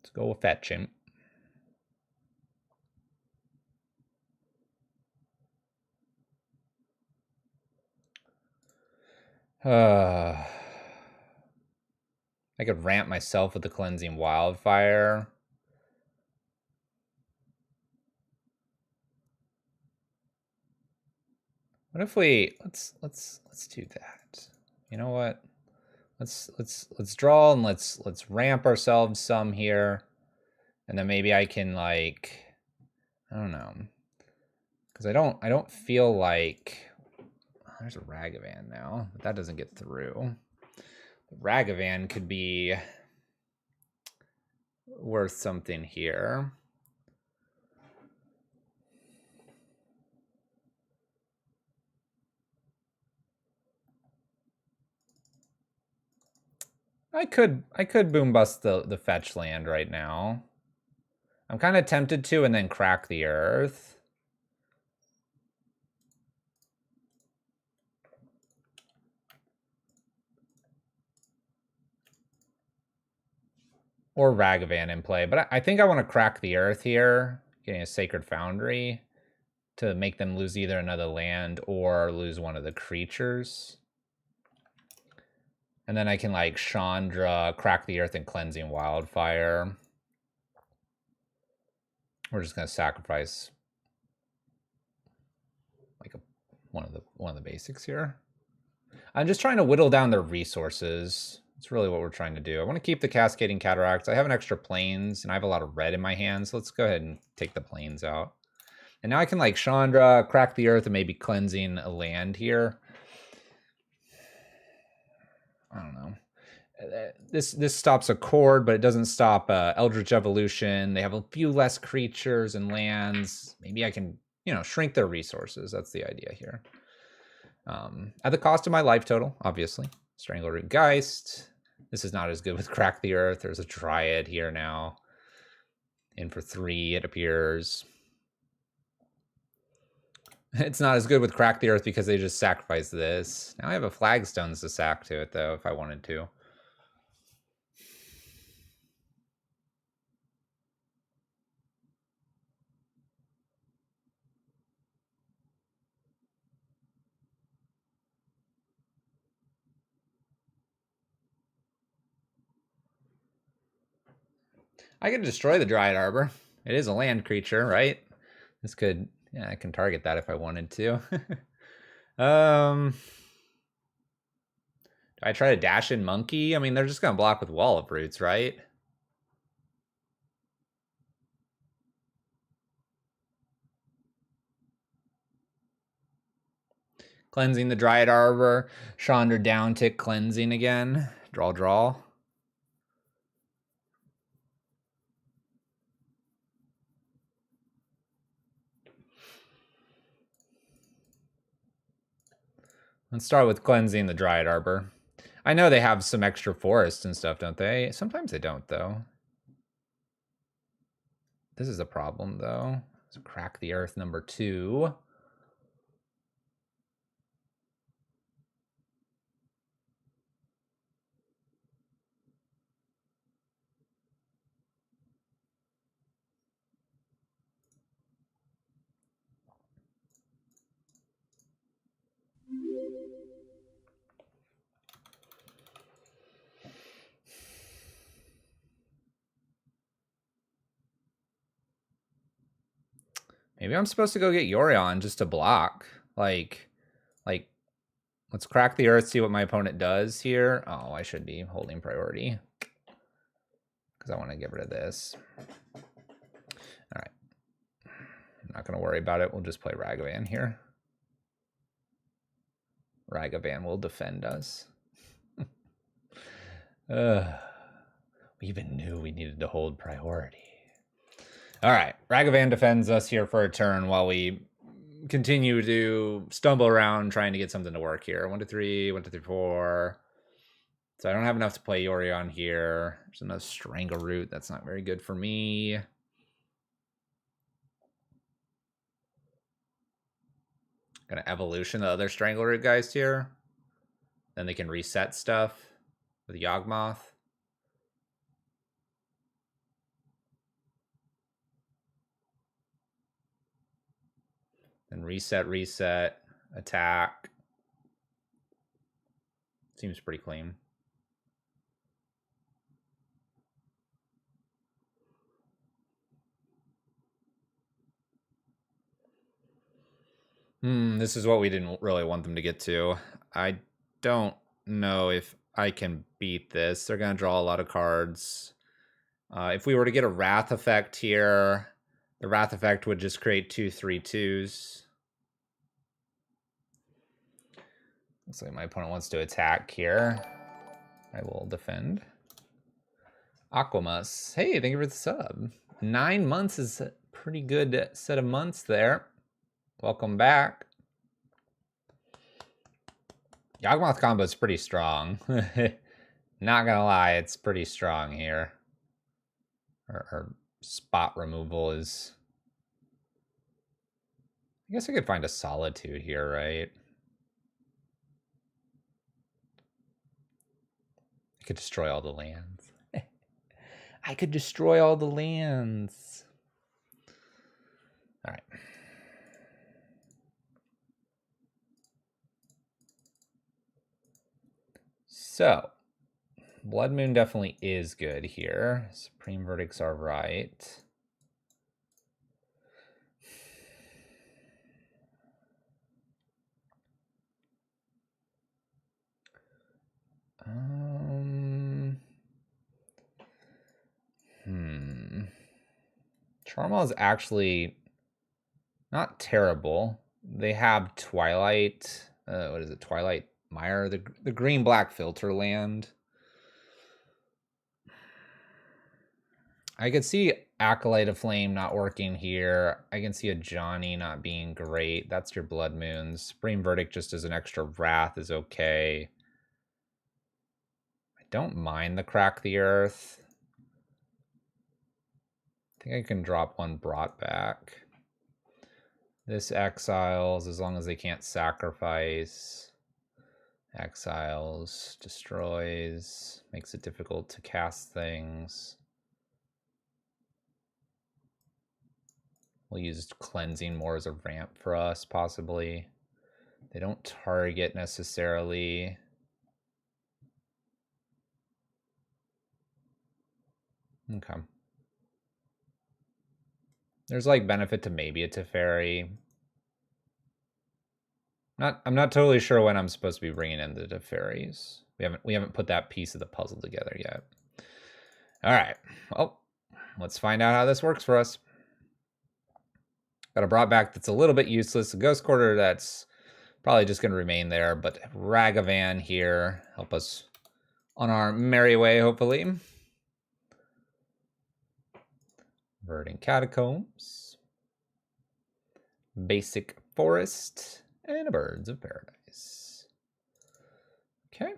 Let's go with fetching. I could ramp myself with the Cleansing Wildfire. What if we let's do that? You know what? Let's draw and let's ramp ourselves some here, and then maybe I can, like, I don't know, because I don't feel like there's a Ragavan now, but that doesn't get through. Ragavan could be worth something here. I could boom bust the fetch land right now. I'm kind of tempted to, and then Crack the Earth. Or Ragavan in play, but I think I want to Crack the Earth here, getting a Sacred Foundry to make them lose either another land or lose one of the creatures. And then I can, like, Chandra, Crack the Earth, and Cleansing Wildfire. We're just gonna sacrifice like one of the basics here. I'm just trying to whittle down their resources. That's really what we're trying to do. I want to keep the Cascading Cataracts. I have an extra plains, and I have a lot of red in my hands. So let's go ahead and take the plains out. And now I can, like, Chandra, Crack the Earth, and maybe cleansing a land here. I don't know. This stops a Chord, but it doesn't stop Eldritch Evolution. They have a few less creatures and lands. Maybe I can, shrink their resources. That's the idea here. At the cost of my life total, obviously. Strangleroot Geist. This is not as good with Crack the Earth. There's a Dryad here now. In for 3, it appears. It's not as good with Crack the Earth because they just sacrifice this. Now I have a Flagstones to sack to it, though, if I wanted to. I could destroy the Dryad Arbor. It is a land creature, right? This could, yeah, I can target that if I wanted to. Do I try to dash in Monke? I mean, they're just going to block with Wall of Roots, right? Cleansing the Dryad Arbor. Chandra down tick cleansing again. Draw. Let's start with cleansing the Dryad Arbor. I know they have some extra forest and stuff, don't they? Sometimes they don't, though. This is a problem, though. So Crack the Earth number 2. Maybe I'm supposed to go get Yorion just to block. Like, let's Crack the Earth, see what my opponent does here. Oh, I should be holding priority because I want to get rid of this. All right. I'm not going to worry about it. We'll just play Ragavan here. Ragavan will defend us. We even knew we needed to hold priority. All right, Ragavan defends us here for a turn while we continue to stumble around trying to get something to work here. 1, 2, 3, 1, 2, 3, 4. So I don't have enough to play Yorion here. There's another Strangle Root. That's not very good for me. Gonna evolution the other Strangle Root guys here. Then they can reset stuff with Yawgmoth. Then reset, attack. Seems pretty clean. This is what we didn't really want them to get to. I don't know if I can beat this. They're going to draw a lot of cards. If we were to get a Wrath effect here, the Wrath effect would just create 2 3/2s. Looks like my opponent wants to attack here. I will defend. Aquamus. Hey, thank you for the sub. 9 months is a pretty good set of months there. Welcome back. Yawgmoth combo is pretty strong. Not gonna lie, it's pretty strong here. Or spot removal is... I guess I could find a Solitude here, right? I could destroy all the lands. I could destroy all the lands. All right. So, Blood Moon definitely is good here. Supreme Verdicts are right. Charmal is actually not terrible. They have Twilight. What is it? Twilight Mire, the green-black filter land. I could see Acolyte of Flame not working here. I can see a Johnny not being great. That's your Blood Moons. Supreme Verdict just as an extra Wrath is okay. I don't mind the Crack the Earth. I think I can drop one Brought Back. This exiles as long as they can't sacrifice. Exiles, destroys, makes it difficult to cast things. We'll use Cleansing more as a ramp for us, possibly. They don't target necessarily. Okay. There's like benefit to maybe a Teferi. I'm not totally sure when I'm supposed to be bringing in the Teferis. We haven't put that piece of the puzzle together yet. All right. Well, let's find out how this works for us. Got a Brought Back that's a little bit useless. A Ghost Quarter that's probably just going to remain there. But Ragavan here, help us on our merry way, hopefully. Verdant Catacombs. Basic Forest. And a Birds of Paradise. Okay.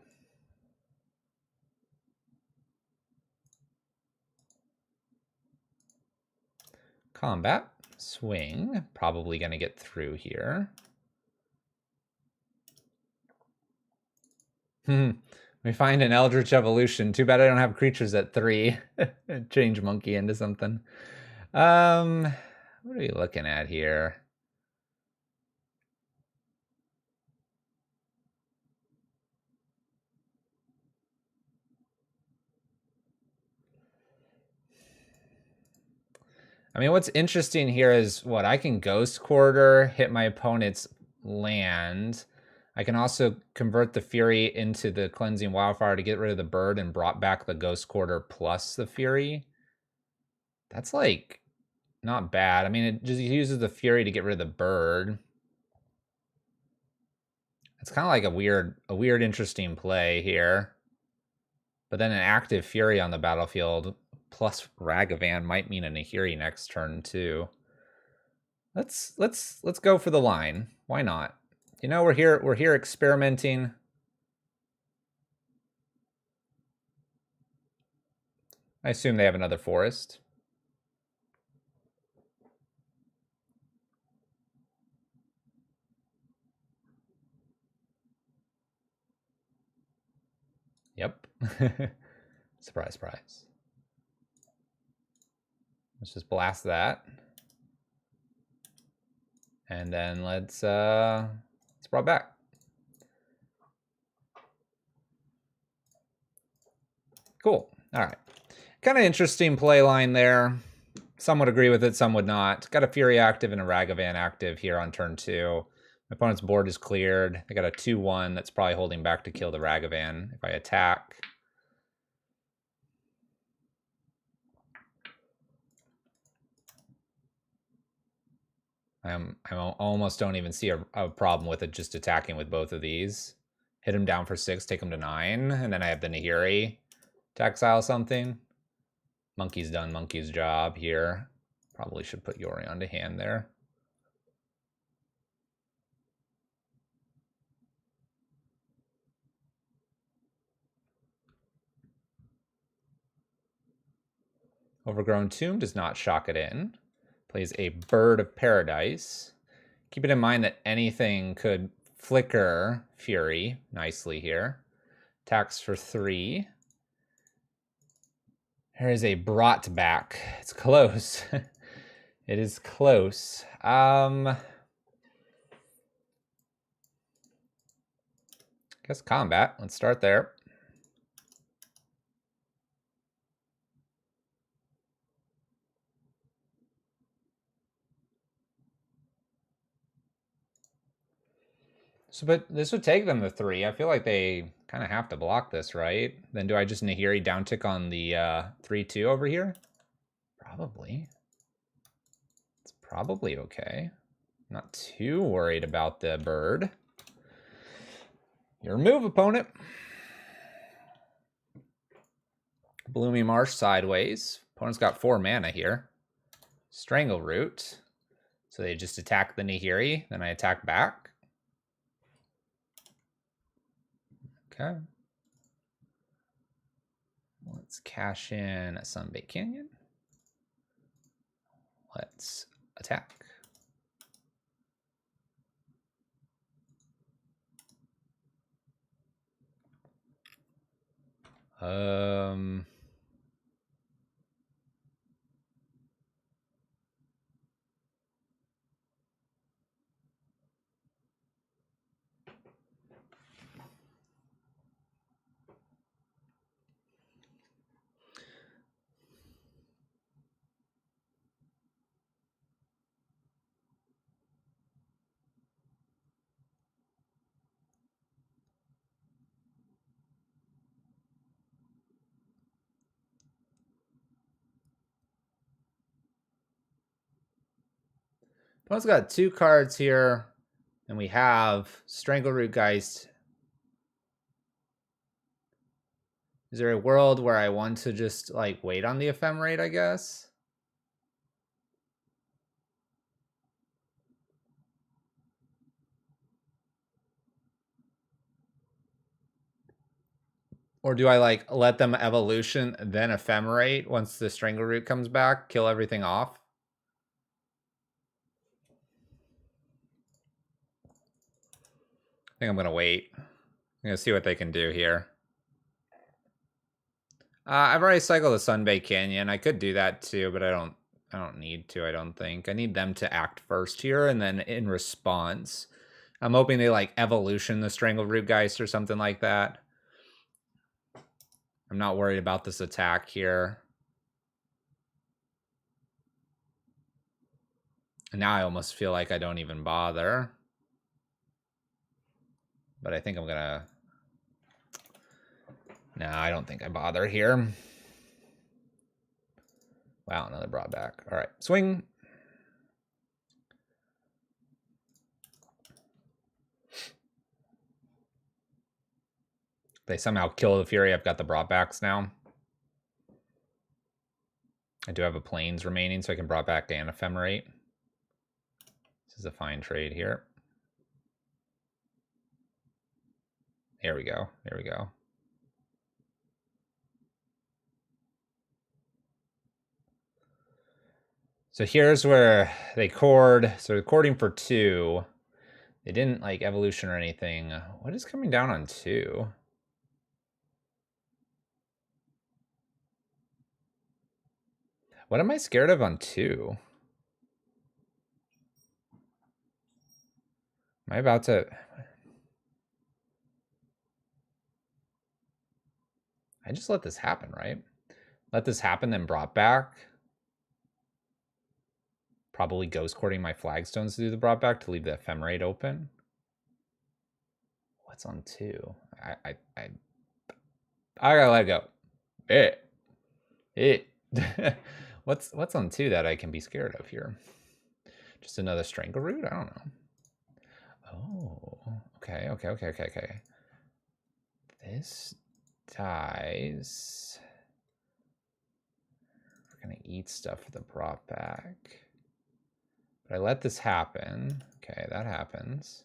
Combat. Swing. Probably going to get through here. We find an Eldritch Evolution. Too bad I don't have creatures at 3. Change Monke into something. What are we looking at here? I mean, what's interesting here is what I can Ghost Quarter, hit my opponent's land. I can also convert the Fury into the Cleansing Wildfire to get rid of the bird and brought back the Ghost Quarter plus the Fury. That's like not bad. I mean, it just uses the Fury to get rid of the bird. It's kind of like a weird interesting play here. But then an active Fury on the battlefield plus Ragavan might mean a Nahiri next turn too. Let's go for the line. Why not? You know, we're here experimenting. I assume they have another forest. Yep. Surprise, surprise. Let's just blast that. And then let's brought back. Cool. All right. Kind of interesting play line there. Some would agree with it, some would not. Got a Fury active and a Ragavan active here on turn 2. My opponent's board is cleared. I got a 2-1 that's probably holding back to kill the Ragavan if I attack. I almost don't even see a problem with it just attacking with both of these. Hit him down for 6, take him to 9, and then I have the Nahiri to exile something. Monkey's done Monkey's job here. Probably should put Yorion to hand there. Overgrown Tomb does not shock it in. Plays a Bird of Paradise. Keep it in mind that anything could flicker Fury nicely here. Attacks for 3. There is a brought back. It's close. It is close. Guess combat. Let's start there. So, but this would take them to 3. I feel like they kind of have to block this, right? Then do I just Nahiri downtick on the 3-2 over here? Probably. It's probably okay. Not too worried about the bird. Your move, opponent. Bloomy Marsh sideways. Opponent's got 4 mana here. Strangleroot. So they just attack the Nahiri, then I attack back. Okay. Let's cash in a Sunbait Canyon. Let's attack. Opponent's got 2 cards here, and we have Strangleroot Geist. Is there a world where I want to just like wait on the Ephemerate, I guess? Or do I like let them evolution, then Ephemerate once the Strangleroot comes back, kill everything off? I think I'm gonna wait. I'm gonna see what they can do here. I've already cycled the Sunbay Canyon. I could do that too, but I don't need to, I don't think. I need them to act first here, and then in response, I'm hoping they like evolution the Strangleroot Geist or something like that. I'm not worried about this attack here. And now I almost feel like I don't even bother. But I think I'm gonna... No, I don't think I bother here. Wow, another brought back. All right, swing. They somehow kill the Fury. I've got the brought backs now. I do have a planes remaining, so I can brought back and ephemerate. This is a fine trade here. There we go. There we go. So here's where they cord. So they're cording for 2. They didn't like evolution or anything. What is coming down on 2? What am I scared of on 2? Am I about to... I just let this happen, right? Let this happen, then brought back. Probably ghost courting my flagstones to do the brought back to leave the ephemerate open. What's on 2? I gotta let it go. What's on 2 that I can be scared of here? Just another strangle root? I don't know. Oh, okay. This dies. We're gonna eat stuff for the brought back. But I let this happen. Okay, that happens.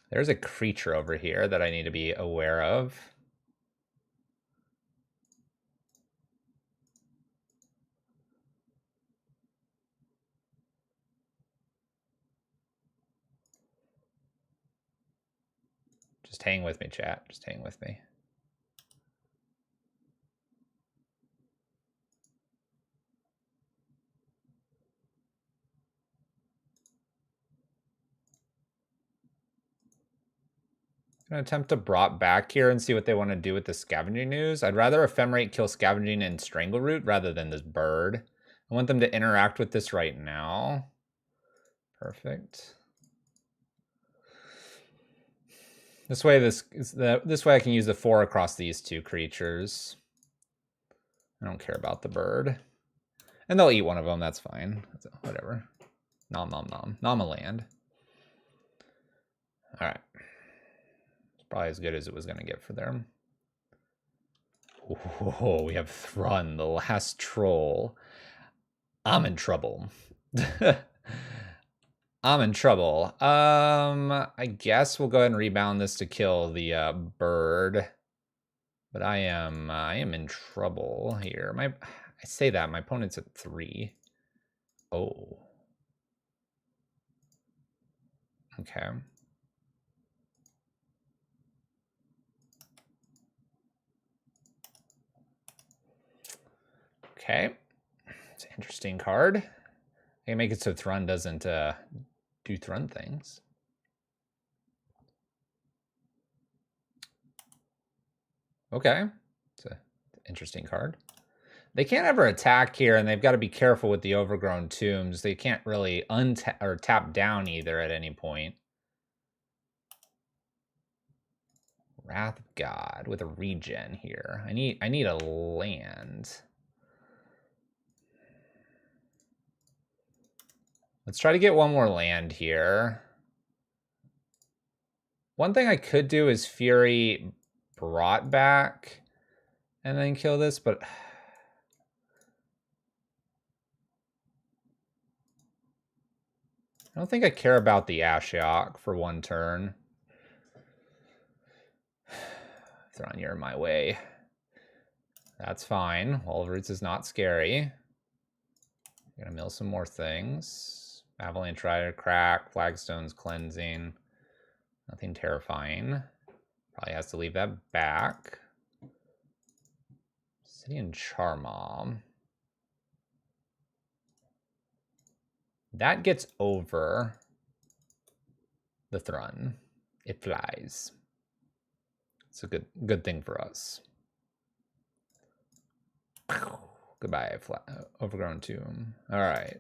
There's a creature over here that I need to be aware of. Just hang with me, chat. Just hang with me. I'm going to attempt to brought back here and see what they want to do with the scavenging news. I'd rather ephemerate kill scavenging and strangleroot rather than this bird. I want them to interact with this right now. Perfect. This way, this way I can use the 4 across these 2 creatures. I don't care about the bird. And they'll eat one of them, that's fine. Whatever. Nom nom nom. Nom a land. Alright. It's probably as good as it was going to get for them. Oh, we have Thrun, the last troll. I'm in trouble. I'm in trouble. I guess we'll go ahead and rebound this to kill the bird. But I am in trouble here. I say that my opponent's at 3. Oh. Okay. Okay. It's an interesting card. I can make it so Thrun doesn't do Thrun things. Okay. It's an interesting card. They can't ever attack here, and they've got to be careful with the overgrown tombs. They can't really untap or tap down either at any point. Wrath of God with a regen here. I need a land. Let's try to get one more land here. One thing I could do is Fury brought back and then kill this, but I don't think I care about the Ashiok for 1 turn. Thrawn, you're in my way. That's fine. Wall of Roots is not scary. Gonna mill some more things. Avalanche Rider, Crack, Flagstone's Cleansing. Nothing terrifying. Probably has to leave that back. City and Charmom. That gets over the Thrun. It flies. It's a good thing for us. Goodbye, overgrown tomb. All right.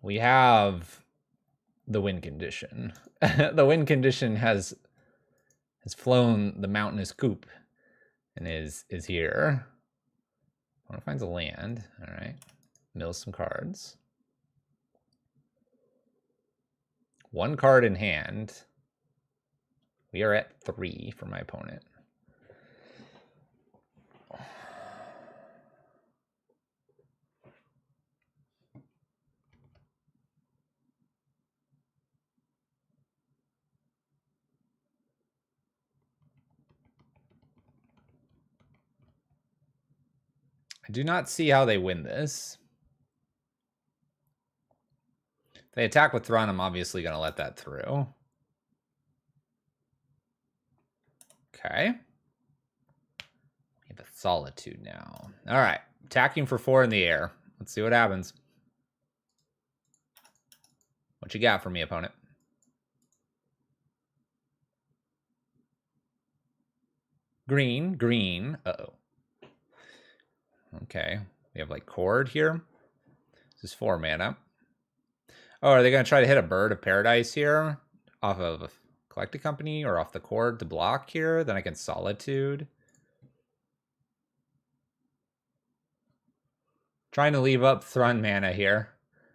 We have the wind condition. The wind condition has flown the mountainous coop and is here. I want to find the land. All right. Mill some cards. One card in hand. We are at 3 for my opponent. I do not see how they win this. If they attack with Thrun, I'm obviously going to let that through. Okay. We have a Solitude now. All right. Attacking for 4 in the air. Let's see what happens. What you got for me, opponent? Green, green. Uh-oh. Okay. We have like Chord here. This is 4 mana. Oh, are they going to try to hit a Bird of Paradise here? Off of Collected Company or off the Chord to block here? Then I can Solitude. Trying to leave up Thrun mana here.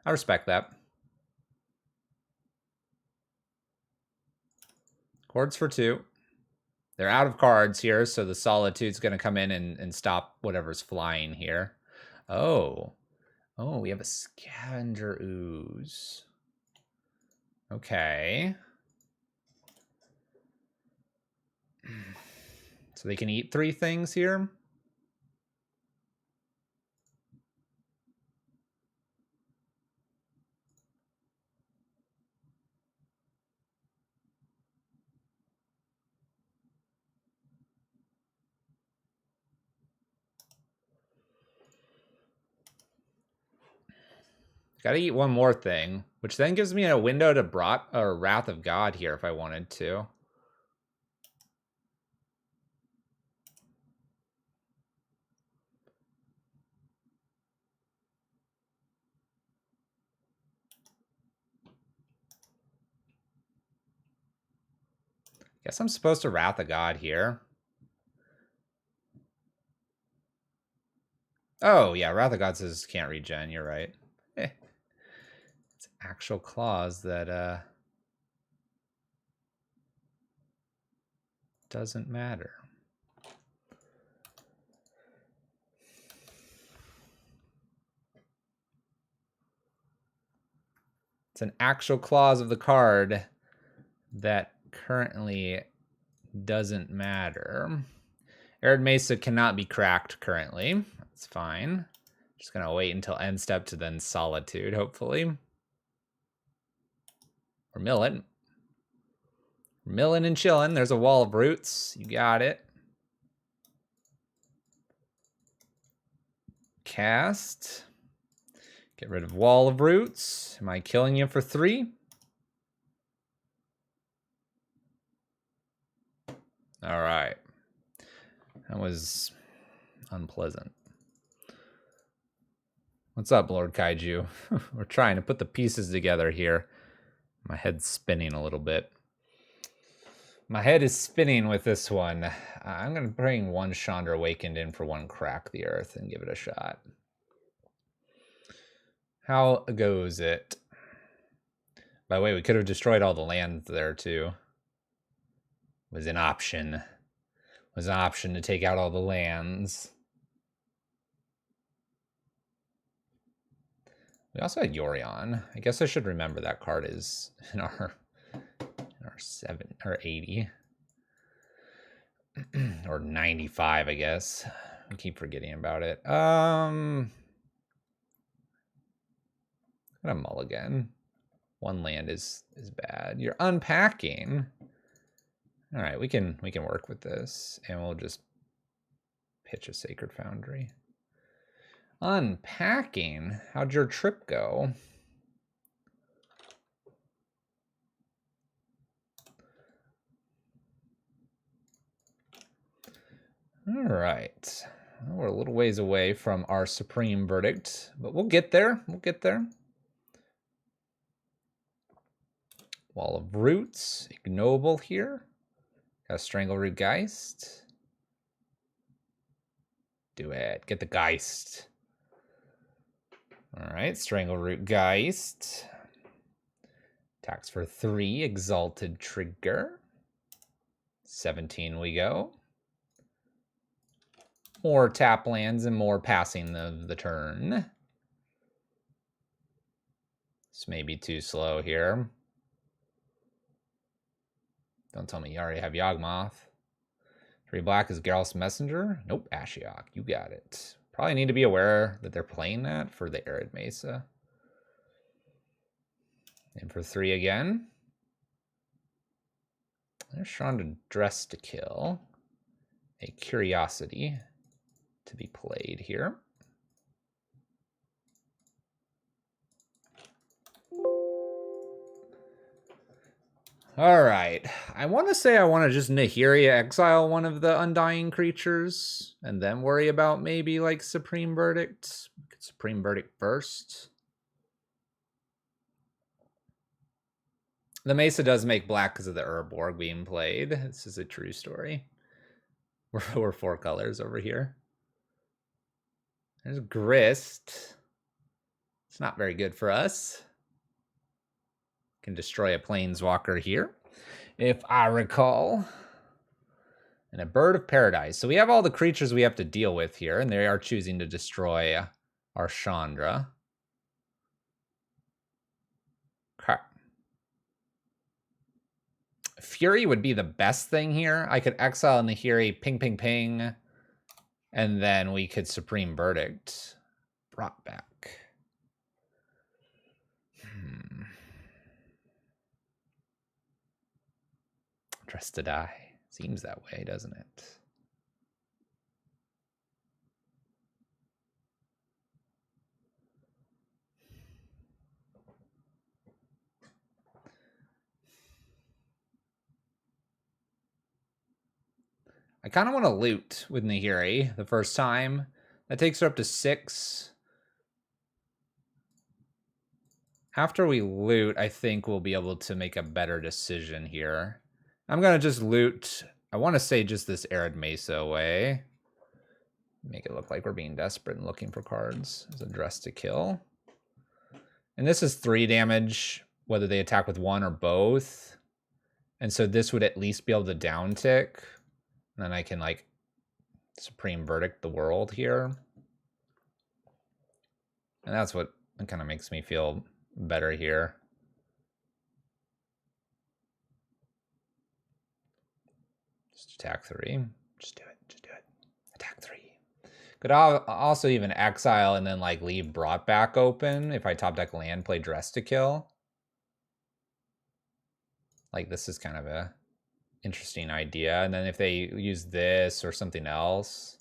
I respect that. Chords for 2. They're out of cards here, so the Solitude's going to come in and stop whatever's flying here. Oh. Oh, we have a Scavenger Ooze. Okay. So they can eat 3 things here. Gotta eat one more thing, which then gives me a window to Wrath of God here if I wanted to. Guess I'm supposed to Wrath of God here. Oh, yeah, Wrath of God says can't regen. You're right. It's an actual clause that doesn't matter. It's an actual clause of the card that currently doesn't matter. Arid Mesa cannot be cracked currently. That's fine. Just gonna wait until end step to then Solitude, hopefully. We're milling. We're milling and chilling. There's a Wall of Roots. You got it. Cast. Get rid of Wall of Roots. Am I killing you for 3? All right. That was unpleasant. What's up, Lord Kaiju? We're trying to put the pieces together here. My head's spinning a little bit. My head is spinning with this one. I'm going to bring one Chandra Awakened in for 1 Crack the Earth and give it a shot. How goes it? By the way, we could have destroyed all the land there too. Was an option. Was an option to take out all the lands. We also had Yorion. I guess I should remember that card is in our 7 or 80 or 95, I guess. I keep forgetting about it. I'm gonna mulligan. 1 land is bad. You're unpacking. All right, we can work with this, and we'll just pitch a Sacred Foundry. Unpacking. How'd your trip go? All right. Well, we're a little ways away from our supreme verdict, but we'll get there. We'll get there. Wall of Roots, Ignoble here. Got a Strangleroot Geist. Do it. Get the Geist. All right, Strangleroot Geist. Attacks for 3, Exalted Trigger. 17 we go. More tap lands and more passing the turn. This may be too slow here. Don't tell me you already have Yawgmoth. 3 black is Geralt's Messenger. Nope, Ashiok. You got it. Probably need to be aware that they're playing that for the Arid Mesa. And for 3 again. They're trying to dress to kill. A Curiosity to be played here. All right. I want to say I want to just Nahiri exile one of the Undying creatures and then worry about maybe like Supreme Verdict. Supreme Verdict first. The Mesa does make black because of the Urborg being played. This is a true story. We're 4 colors over here. There's Grist. It's not very good for us. Can destroy a Planeswalker here, if I recall. And a Bird of Paradise. So we have all the creatures we have to deal with here, and they are choosing to destroy our Chandra. Okay. Fury would be the best thing here. I could exile Nahiri, ping, ping, ping, and then we could Supreme Verdict. Brought back. Dress to Die. Seems that way, doesn't it? I kind of want to loot with Nahiri the first time. That takes her up to 6. After we loot, I think we'll be able to make a better decision here. I'm going to just loot. I want to say just this Arid Mesa away. Make it look like we're being desperate and looking for cards. As a Dress to Kill. And this is 3 damage, whether they attack with 1 or both. And so this would at least be able to down tick. And then I can like Supreme Verdict the world here. And that's what kind of makes me feel better here. Just attack 3. Just do it. Just do it. Attack 3. Could also even exile and then like leave Brought Back open if I top deck land, play Dress to Kill. Like this is kind of a interesting idea. And then if they use this or something else,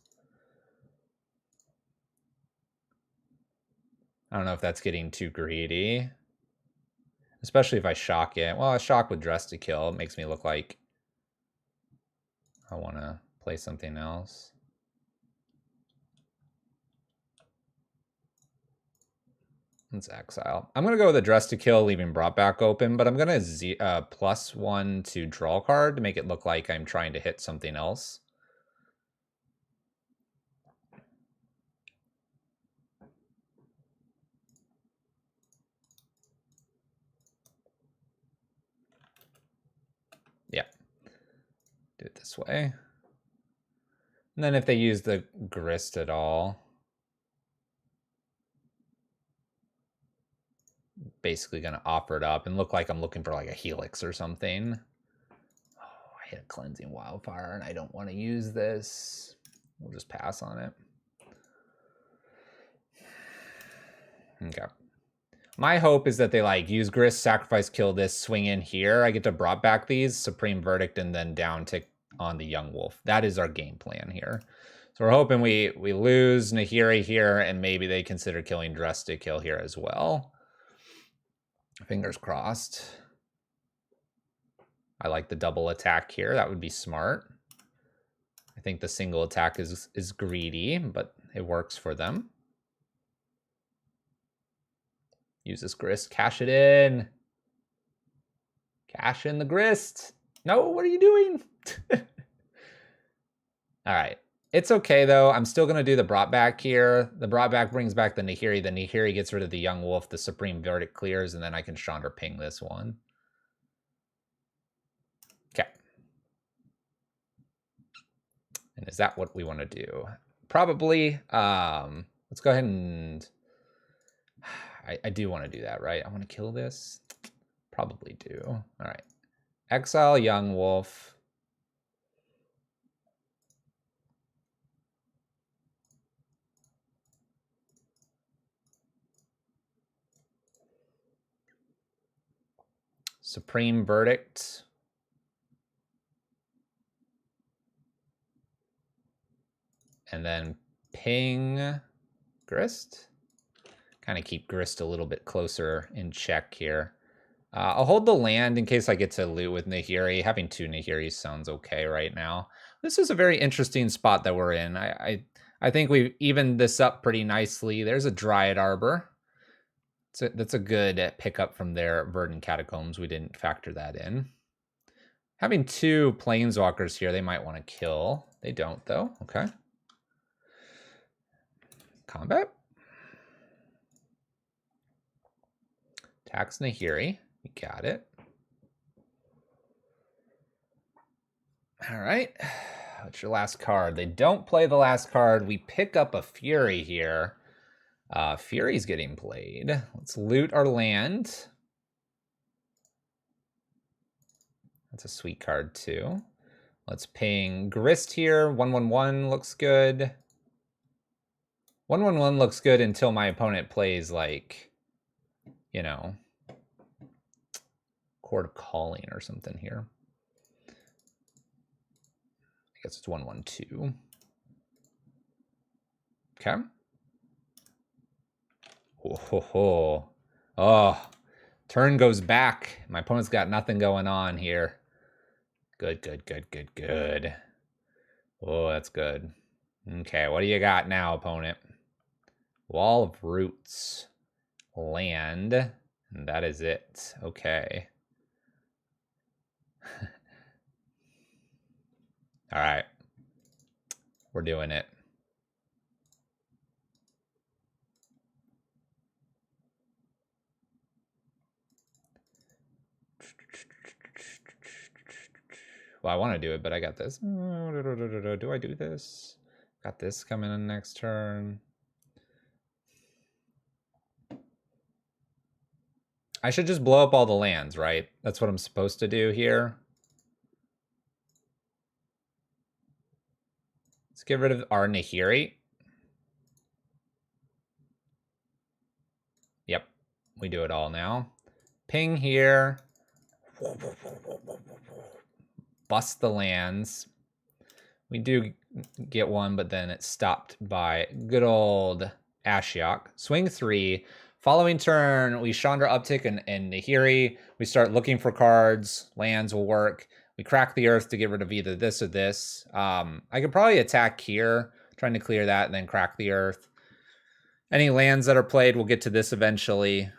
I don't know if that's getting too greedy. Especially if I shock it. Well, a shock with Dress to Kill. It makes me look like I want to play something else. Let's exile. I'm going to go with a Dress to Kill, leaving Brought Back open, but I'm going to +1 to draw a card to make it look like I'm trying to hit something else. Yeah. Do it this way. And then if they use the Grist at all, basically going to offer it up and look like I'm looking for like a Helix or something. Oh, I hit a Cleansing Wildfire and I don't want to use this. We'll just pass on it. Okay. My hope is that they like use Grist, sacrifice, kill this, swing in here. I get to Brought Back these, Supreme Verdict, and then down tick on the Young Wolf. That is our game plan here. So we're hoping we lose Nahiri here, and maybe they consider killing Dress to Kill here as well. Fingers crossed. I like the double attack here. That would be smart. I think the single attack is greedy, but it works for them. Use this Grist, cash it in. Cash in the grist. No, what are you doing? All right. It's okay, though. I'm still going to do the brought back here. The brought back brings back the Nahiri. The Nahiri gets rid of the young wolf. The supreme verdict clears, and then I can Chandra ping this one. Okay. And is that what we want to do? Probably. Let's go ahead and... I do want to do that, right? I want to kill this. Probably do. All right. Exile young wolf. Supreme verdict. And then ping Grist. Kind of keep Grist a little bit closer in check here. I'll hold the land in case I get to loot with Nahiri. Having 2 Nahiris sounds okay right now. This is a very interesting spot that we're in. I think we've evened this up pretty nicely. There's a Dryad Arbor. That's a good pickup from their Verdant Catacombs. We didn't factor that in. Having 2 Planeswalkers here, they might want to kill. They don't, though. Okay. Combat. Tax Nahiri. You got it. All right. What's your last card? They don't play the last card. We pick up a Fury here. Fury's getting played. Let's loot our land. That's a sweet card, too. Let's ping Grist here. 1/1/1 looks good. 1/1/1 looks good until my opponent plays, like, you know, Court of Calling or something here. I guess it's 1/1/2. Okay. Oh, turn goes back. My opponent's got nothing going on here. Good. Oh, that's good. Okay, what do you got now, opponent? Wall of Roots. Land. And that is it. Okay. All right. We're doing it. Well, I want to do it, but I got this. Do I do this? Got this coming in next turn. I should just blow up all the lands, right? That's what I'm supposed to do here. Let's get rid of our Nahiri. Yep, we do it all now. Ping here. Bust the lands. We do get one, but then it's stopped by good old Ashiok. Swing 3. Following turn, we Chandra Uptick and Nahiri. We start looking for cards. Lands will work. We crack the earth to get rid of either this or this. I could probably attack here, trying to clear that, and then crack the earth. Any lands that are played, we'll get to this eventually.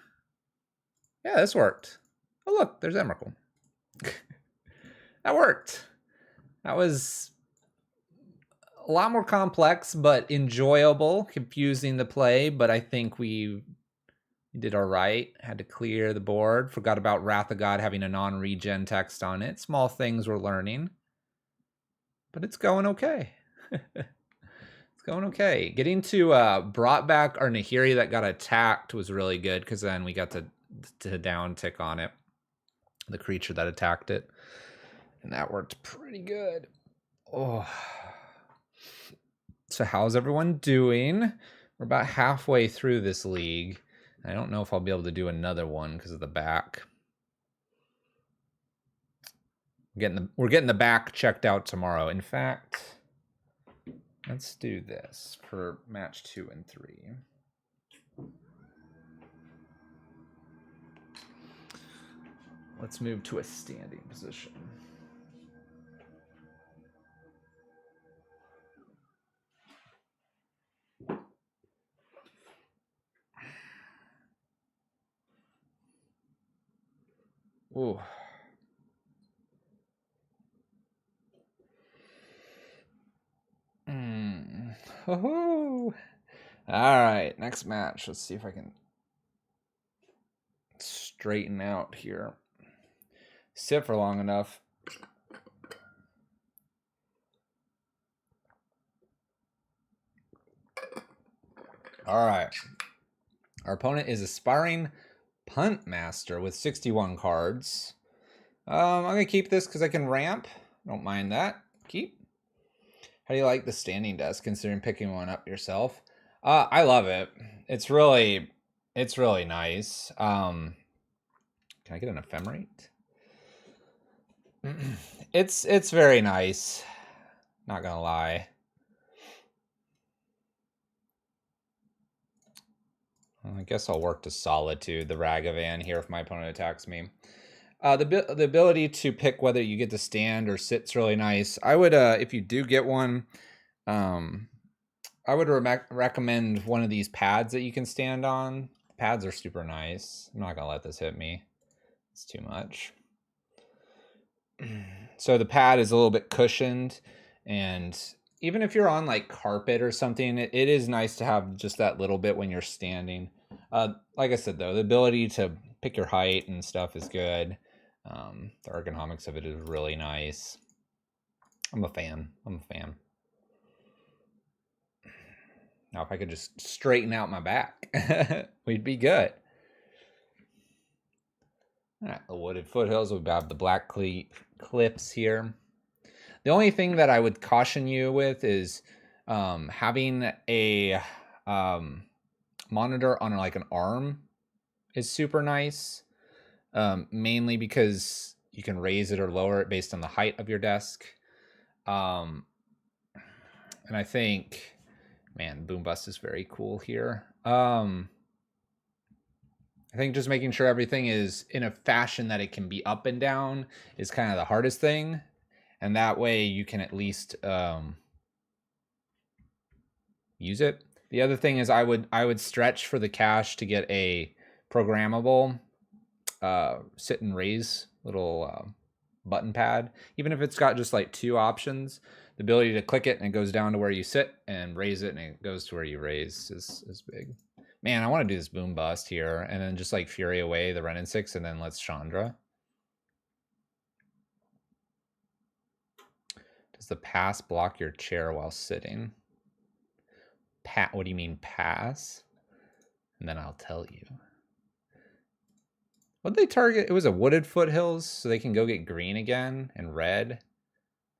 Yeah, this worked. Oh, look, there's Emrakul. That worked. That was a lot more complex, but enjoyable, confusing to play, but I think we did all right. Had to clear the board. Forgot about Wrath of God having a non-regen text on it. Small things we're learning. But it's going okay. It's going okay. Getting to brought back our Nahiri that got attacked was really good, because then we got to down tick on it. The creature that attacked it. And that worked pretty good. Oh. So how's everyone doing? We're about halfway through this league. I don't know if I'll be able to do another one because of the back. We're getting the back checked out tomorrow. In fact, let's do this for match 2 and 3. Let's move to a standing position. Ooh. All right, next match. Let's see if I can straighten out here. Sit for long enough. All right. Our opponent is Aspiring Punt Master with 61 cards. I'm going to keep this because I can ramp. Don't mind that. Keep. How do you like the standing desk considering picking one up yourself? I love it. It's really nice. Can I get an ephemerate? It's very nice. Not gonna lie. Well, I guess I'll work to Solitude, the Ragavan here if my opponent attacks me. The ability to pick whether you get to stand or sit's really nice. I would, if you do get one, I would recommend one of these pads that you can stand on. Pads are super nice. I'm not gonna let this hit me. It's too much. So the pad is a little bit cushioned, and even if you're on like carpet or something, it is nice to have just that little bit when you're standing. Like I said, though, the ability to pick your height and stuff is good. The ergonomics of it is really nice. I'm a fan. Now, if I could just straighten out my back, we'd be good. All right, the wooded foothills. We have the black cliffs here. The only thing that I would caution you with is having a monitor on like an arm is super nice, mainly because you can raise it or lower it based on the height of your desk. And I think, man, Boom Bust is very cool here. I think just making sure everything is in a fashion that it can be up and down is kind of the hardest thing. And that way you can at least use it. The other thing is I would stretch for the cache to get a programmable sit and raise little button pad. Even if it's got just like 2 options, the ability to click it and it goes down to where you sit, and raise it and it goes to where you raise is big. Man, I want to do this Boom Bust here and then just like Fury away the Renin 6 and then let's Chandra. Does the pass block your chair while sitting? What do you mean pass? And then I'll tell you. What'd they target? It was a wooded foothills, so they can go get green again and red.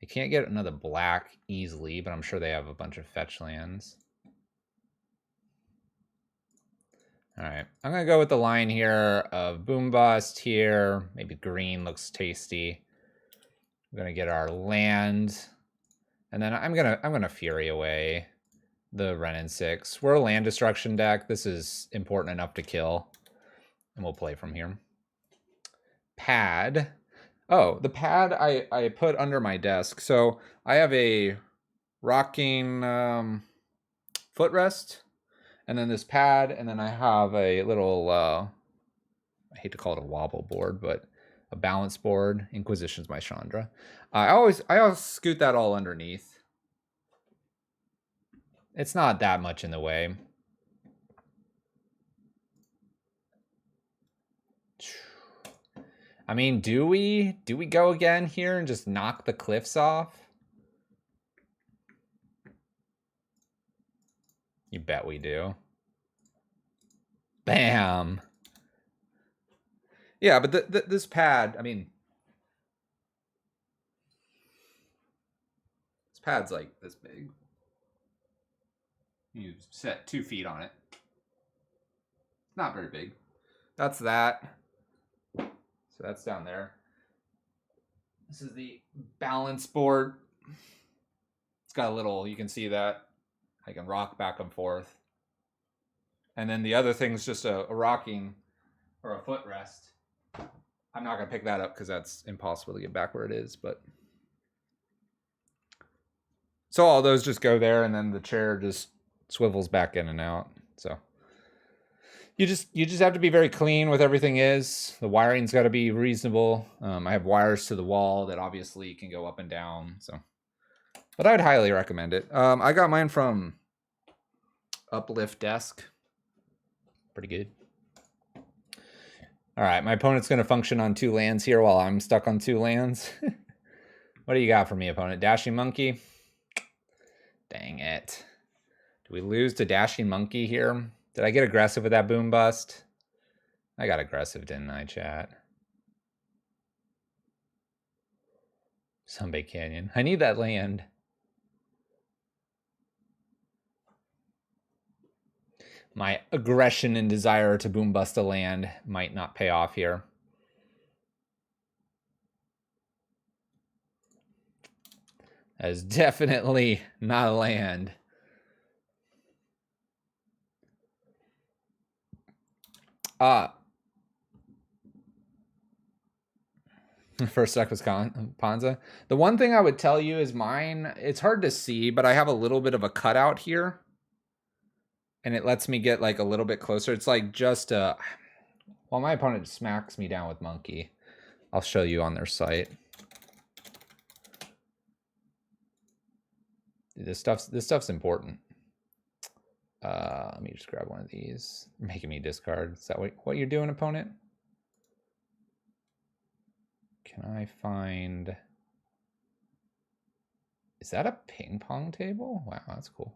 They can't get another black easily, but I'm sure they have a bunch of fetch lands. All right, I'm gonna go with the line here of Boom Bust here. Maybe green looks tasty. We're gonna get our land, and then I'm gonna Fury away the Renin 6. We're a land destruction deck. This is important enough to kill, and we'll play from here. Pad. Oh, the pad I put under my desk. So I have a rocking footrest, and then this pad, and then I have a little, I hate to call it a wobble board, but a balance board. Inquisition's my Chandra. I always scoot that all underneath. It's not that much in the way. I mean, do we go again here and just knock the cliffs off? You bet we do. Bam. Yeah, but this pad, I mean, this pad's like this big. You set 2 feet on it. Not very big. That's that. So that's down there. This is the balance board. It's got a little, you can see that. I can rock back and forth. And then the other thing's just a rocking or a footrest. I'm not going to pick that up because that's impossible to get back where it is. But so all those just go there, and then the chair just swivels back in and out. So you just have to be very clean with everything. The wiring's got to be reasonable. I have wires to the wall that obviously can go up and down. So, but I would highly recommend it. I got mine from Uplift desk. Pretty good. All right, my opponent's going to function on 2 lands here while I'm stuck on 2 lands. What do you got for me, opponent? Dashing Monkey? Dang it. Do we lose to Dashing Monkey here? Did I get aggressive with that boom bust? I got aggressive, didn't I, chat? Sunbay Canyon. I need that land. My aggression and desire to boom bust a land might not pay off here. That is definitely not a land. First deck was Ponza. The one thing I would tell you is mine, it's hard to see, but I have a little bit of a cutout here. And it lets me get like a little bit closer. It's like just a... Well, my opponent smacks me down with Monke. I'll show you on their site. Dude, this stuff's important. Let me just grab one of these. You're making me discard. Is that what you're doing, opponent? Can I find... Is that a ping pong table? Wow, that's cool.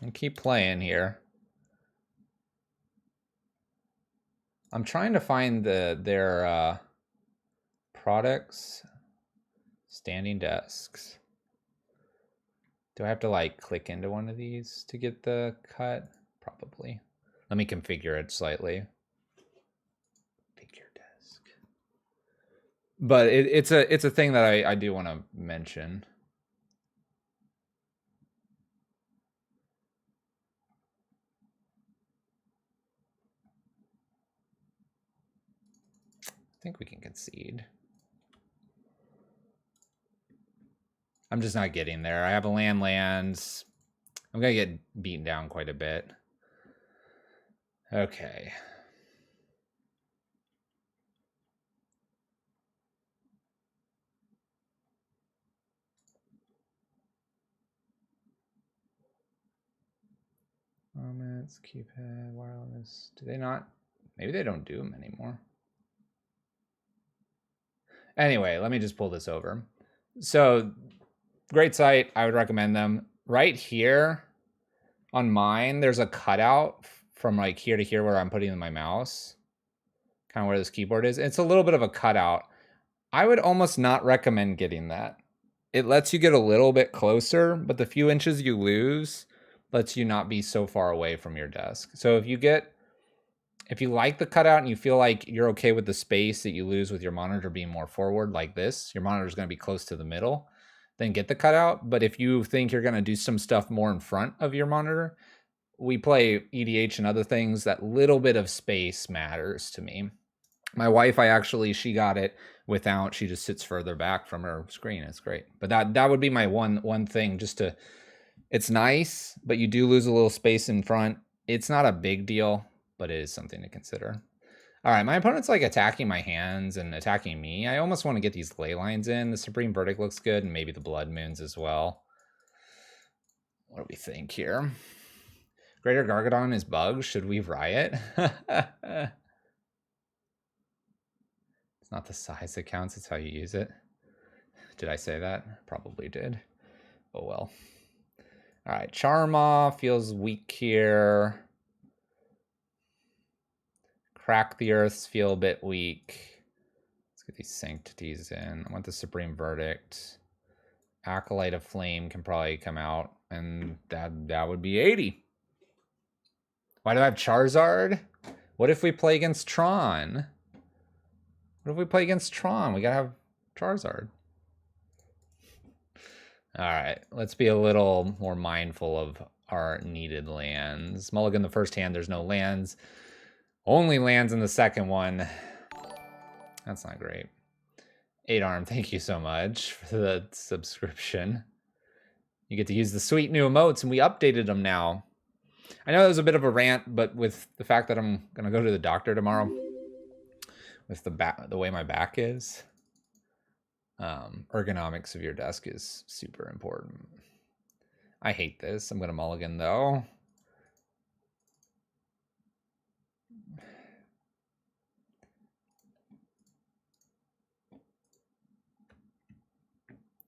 I'll keep playing here. I'm trying to find their products. Standing desks. Do I have to like click into one of these to get the cut? Probably. Let me configure it slightly. Figure desk. But it's a thing that I do want to mention. I think we can concede. I'm just not getting there. I have a lands. I'm going to get beaten down quite a bit. Okay. Moments, keypad, wireless. Do they not? Maybe they don't do them anymore. Anyway, let me just pull this over. So, great site. I would recommend them. Right here on mine, there's a cutout from like here to here where I'm putting my mouse. Kind of where this keyboard is. It's a little bit of a cutout. I would almost not recommend getting that. It lets you get a little bit closer, but the few inches you lose lets you not be so far away from your desk. So if you like the cutout and you feel like you're okay with the space that you lose with your monitor being more forward like this, your monitor is going to be close to the middle, then get the cutout. But if you think you're going to do some stuff more in front of your monitor, we play EDH and other things, that little bit of space matters to me. My wife, she got it without, she just sits further back from her screen. It's great. But that would be my one thing, just to, it's nice, but you do lose a little space in front. It's not a big deal, but it is something to consider. All right, my opponent's like attacking my hands and attacking me. I almost want to get these ley lines in. The Supreme Verdict looks good, and maybe the Blood Moons as well. What do we think here? Greater Gargadon is bugged. Should we riot? It's not the size that counts, it's how you use it. Did I say that? Probably did. Oh well. All right, Charma feels weak here. Crack the Earths feel a bit weak. Let's get these Sanctities in. I want the Supreme Verdict. Acolyte of Flame can probably come out, and that would be 80. Why do I have Charizard? What if we play against Tron? What if we play against Tron? We gotta have Charizard. All right, let's be a little more mindful of our needed lands. Mulligan the first hand, there's no lands. Only lands in the second one. That's not great. 8-Arm, thank you so much for the subscription. You get to use the sweet new emotes, and we updated them now. I know that was a bit of a rant, but with the fact that I'm going to go to the doctor tomorrow, with the way my back is, Ergonomics of your desk is super important. I hate this. I'm going to mulligan, though.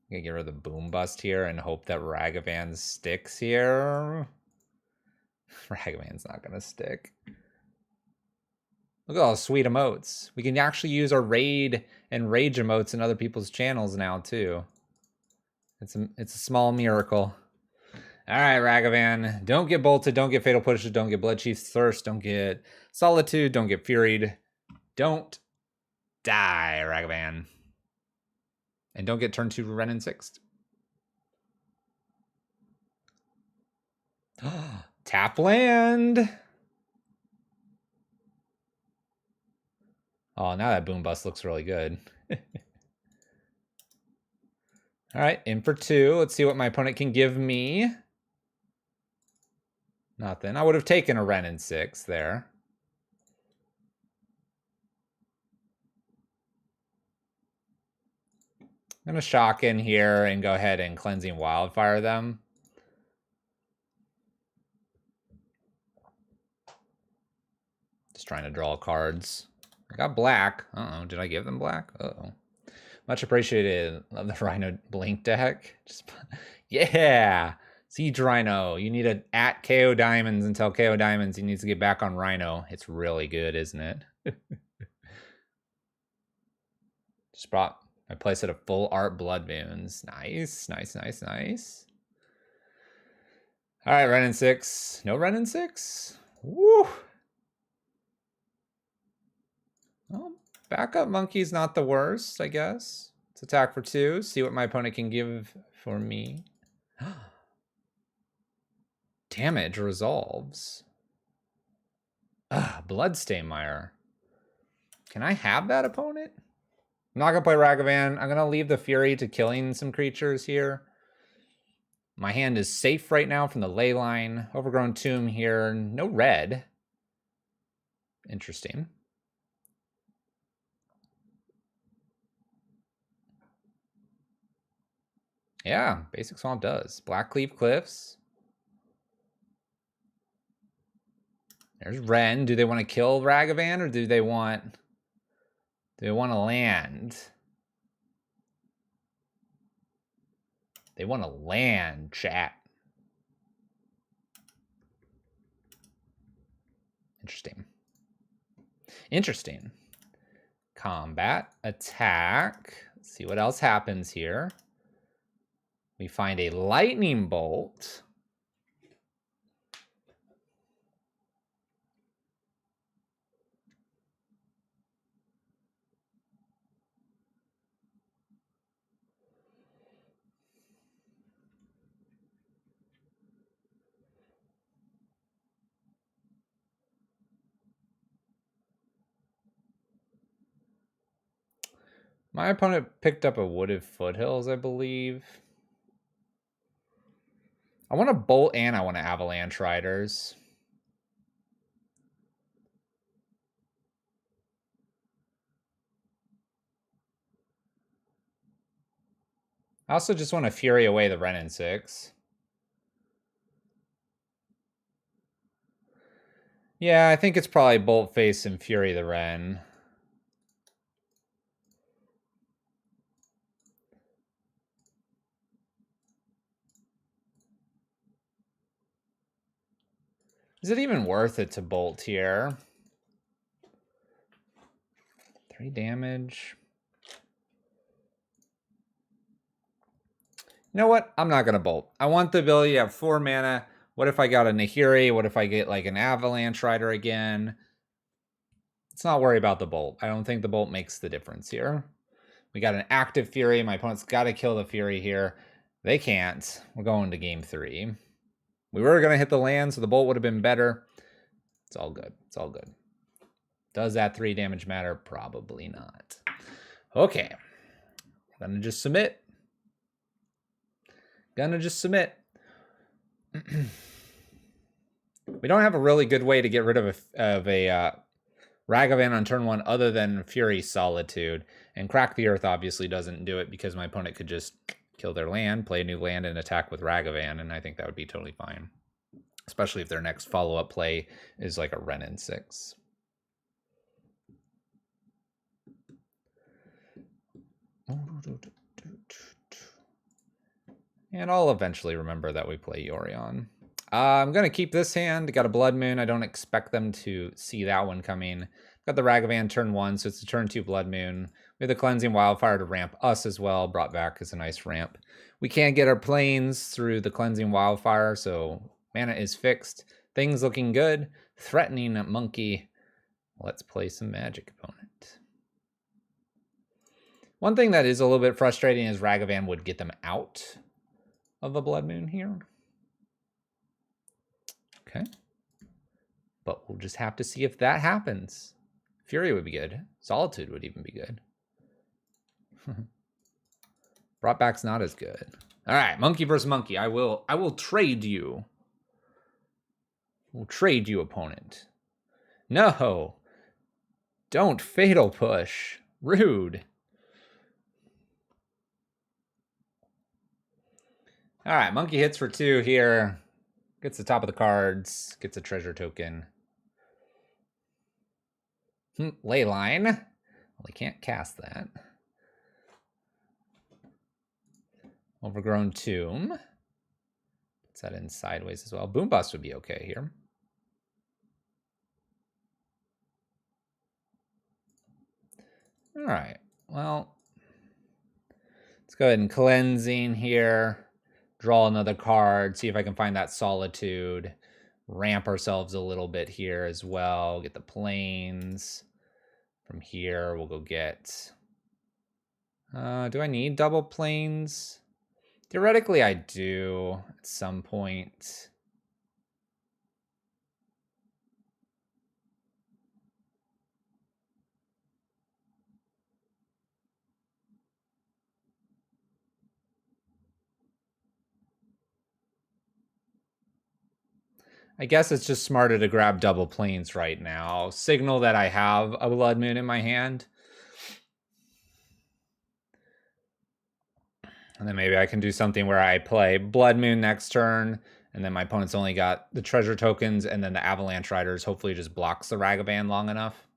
I'm going to get rid of the boom bust here and hope that Ragavan sticks here. Ragavan's not going to stick. Look at all the sweet emotes. We can actually use our raid and rage emotes in other people's channels now, too. It's a small miracle. All right, Ragavan. Don't get bolted. Don't get fatal pushes. Don't get blood chief's thirst. Don't get solitude. Don't get furied. Don't die, Ragavan. And don't get turned to Ren in 6th. Tap land. Oh, now that boom bust looks really good. All right, in for 2. Let's see what my opponent can give me. Nothing. I would have taken a Ren in 6 there. I'm going to shock in here and go ahead and Cleansing Wildfire them. Just trying to draw cards. I got black. Uh-oh, did I give them black? Uh-oh. Much appreciated. Love the Rhino Blink deck. Just, yeah! Siege Rhino. You need to at KO Diamonds and tell KO Diamonds he needs to get back on Rhino. It's really good, isn't it? Just brought my playset of full art blood moons. Nice, nice, nice, nice. All right, Ren in 6. No Ren in 6? Woo! Well, backup Monkey's not the worst, I guess. Let's attack for 2. See what my opponent can give for me. Damage resolves. Bloodstain Mire. Can I have that opponent? I'm not going to play Ragavan. I'm going to leave the Fury to killing some creatures here. My hand is safe right now from the ley line. Overgrown Tomb here. No red. Interesting. Yeah, Basic Swamp does. Blackleaf Cliffs. There's Ren. Do they want to kill Ragavan or do they want to land? They want to land, chat. Interesting. Interesting. Combat, attack. Let's see what else happens here. We find a lightning bolt. My opponent picked up a Wooded Foothills, I believe. I want a Bolt and I want to Avalanche Riders. I also just want to Fury away the Ren in 6. Yeah, I think it's probably Bolt Face and Fury the Ren. Is it even worth it to Bolt here? 3 damage. You know what? I'm not going to Bolt. I want the ability to have 4 mana. What if I got a Nahiri? What if I get like an Avalanche Rider again? Let's not worry about the Bolt. I don't think the Bolt makes the difference here. We got an active Fury. My opponent's got to kill the Fury here. They can't. We're going to game 3. We were going to hit the land, so the Bolt would have been better. It's all good. It's all good. Does that 3 damage matter? Probably not. Okay. I'm going to just submit. Gonna just submit. We don't have a really good way to get rid of a Ragavan on turn 1 other than Fury Solitude. And Crack the Earth obviously doesn't do it because my opponent could just kill their land, play a new land, and attack with Ragavan, and I think that would be totally fine. Especially if their next follow-up play is like a Renin 6. And I'll eventually remember that we play Yorion. I'm going to keep this hand. Got a Blood Moon. I don't expect them to see that one coming. Got the Ragavan turn 1, so it's a turn 2 Blood Moon. We have the Cleansing Wildfire to ramp us as well. Brought back as a nice ramp. We can't get our planes through the Cleansing Wildfire, so mana is fixed. Things looking good. Threatening Monke. Let's play some Magic opponent. One thing that is a little bit frustrating is Ragavan would get them out of a Blood Moon here. Okay. But we'll just have to see if that happens. Fury would be good. Solitude would even be good. Brought back's not as good. All right, Monke versus Monke. I will trade you. We'll trade you, opponent. No. Don't fatal push. Rude. All right, Monke hits for 2 here. Gets the top of the cards. Gets a treasure token. Leyline. Well, he can't cast that. Overgrown Tomb. Puts that in sideways as well. Boom Bust would be okay here. All right. Well, let's go ahead and Cleansing here. Draw another card. See if I can find that Solitude. Ramp ourselves a little bit here as well. Get the planes. From here, we'll go get... do I need double planes? Theoretically, I do at some point. I guess it's just smarter to grab double planes right now. Signal that I have a Blood Moon in my hand. And then maybe I can do something where I play Blood Moon next turn, and then my opponent's only got the treasure tokens, and then the Avalanche Riders hopefully just blocks the Ragavan long enough.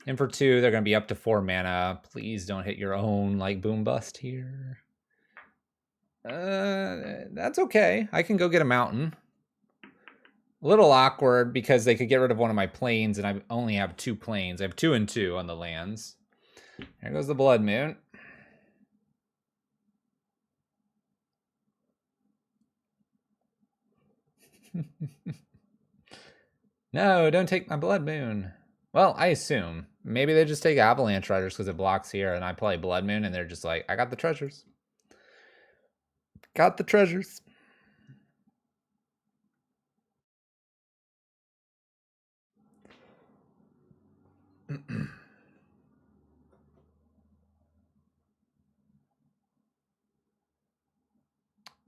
And for 2, they're going to be up to 4 mana. Please don't hit your own, like, Boom Bust here. That's okay. I can go get a mountain. A little awkward because they could get rid of one of my planes, and I only have 2 planes. I have 2 and 2 on the lands. There goes the Blood Moon. No, don't take my Blood Moon. Well, I assume. Maybe they just take Avalanche Riders because it blocks here, and I play Blood Moon, and they're just like, I got the treasures. Got the treasures.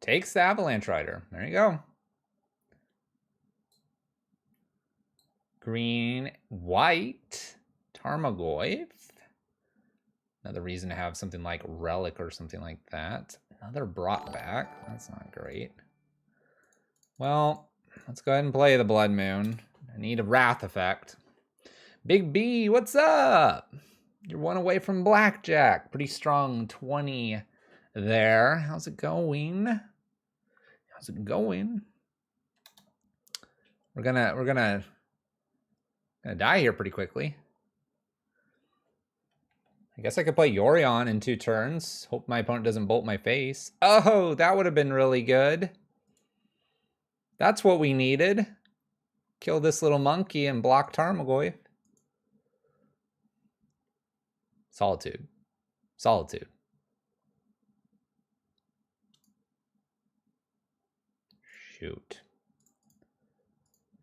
Takes the Avalanche Rider. There you go. Green, white, Tarmogoyf. Another reason to have something like Relic or something like that. Another brought back. That's not great. Well, let's go ahead and play the Blood Moon. I need a Wrath effect. Big B, what's up? You're 1 away from Blackjack. Pretty strong 20 there. How's it going? How's it going? We're gonna die here pretty quickly. I guess I could play Yorion in 2 turns. Hope my opponent doesn't bolt my face. Oh, that would have been really good. That's what we needed. Kill this little monkey and block Tarmogoyf. Solitude. Solitude. Shoot.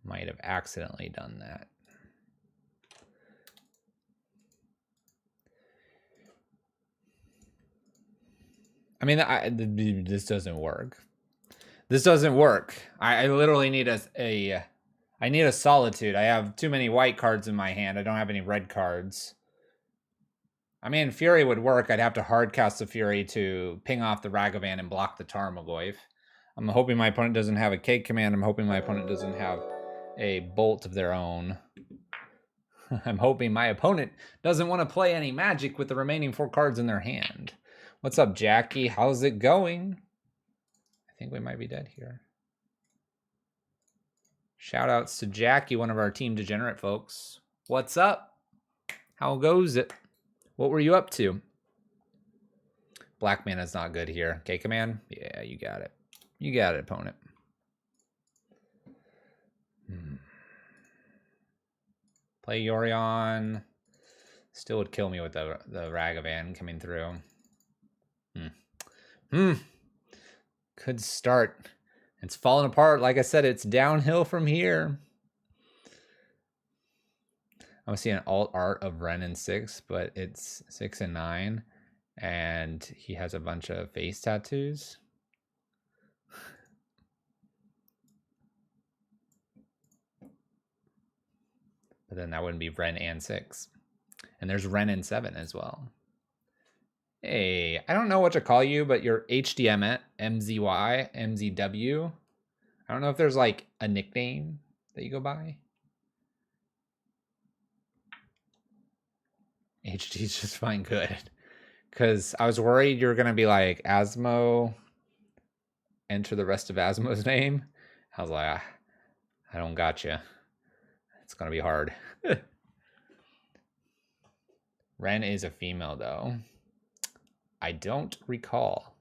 Might have accidentally done that. I mean, this doesn't work. This doesn't work. I literally need a I need a Solitude. I have too many white cards in my hand. I don't have any red cards. I mean, Fury would work. I'd have to hard cast the Fury to ping off the Ragavan and block the Tarmogoyf. I'm hoping my opponent doesn't have a Cake Command. I'm hoping my opponent doesn't have a Bolt of their own. I'm hoping my opponent doesn't want to play any Magic with the remaining 4 cards in their hand. What's up, Jackie? How's it going? I think we might be dead here. Shout outs to Jackie, one of our Team Degenerate folks. What's up? How goes it? What were you up to? Black Mana's not good here. K Command? Yeah, you got it. You got it, opponent. Play Yorion. Still would kill me with the Ragavan coming through. Could start. It's falling apart. Like I said, it's downhill from here. I was seeing an alt art of Ren in 6, but it's 6 and 9. And he has a bunch of face tattoos. But then that wouldn't be Ren and 6. And there's Ren and 7 as well. Hey, I don't know what to call you, but you're HDM MZY, MZW. I don't know if there's like a nickname that you go by. HD's just fine, good. Because I was worried you were going to be like Asmo, enter the rest of Asmo's name. I was like, I don't gotcha. It's going to be hard. Ren is a female, though. I don't recall.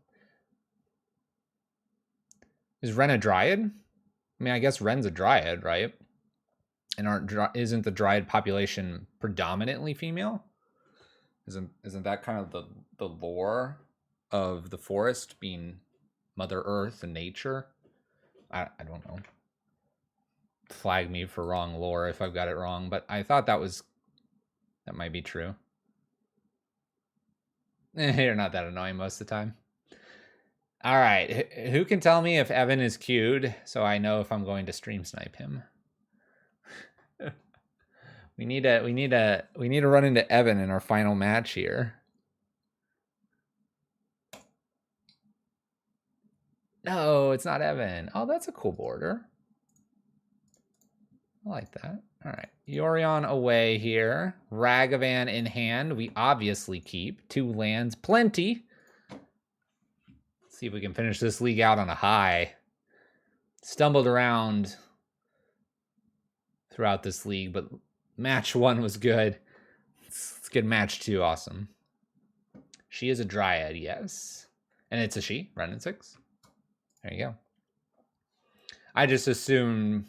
Is Ren a Dryad? I mean, I guess Ren's a Dryad, right? And isn't the Dryad population predominantly female? Isn't that kind of the lore of the forest being Mother Earth and nature? I don't know. Flag me for wrong lore if I've got it wrong, but I thought that might be true. You're not that annoying most of the time. All right, who can tell me if Evan is queued so I know if I'm going to stream snipe him? we need to run into Evan in our final match here. No, it's not Evan. Oh, that's a cool border. I like that. All right, Yorion away here. Ragavan in hand. We obviously keep 2 lands, plenty. Let's see if we can finish this league out on a high. Stumbled around throughout this league, but match 1 was good. Let's get match 2. Awesome. She is a Dryad, yes. And it's a she, Ren in 6. There you go. I just assume,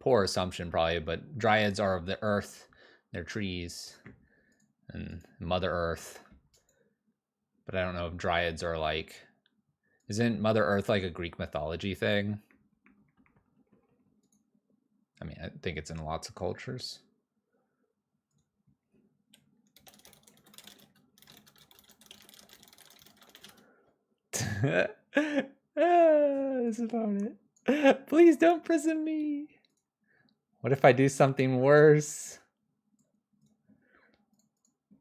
poor assumption probably, but Dryads are of the earth. They're trees and Mother Earth. But I don't know if Dryads are like, isn't Mother Earth like a Greek mythology thing? I mean, I think it's in lots of cultures. This is about it. Please don't prison me. What if I do something worse?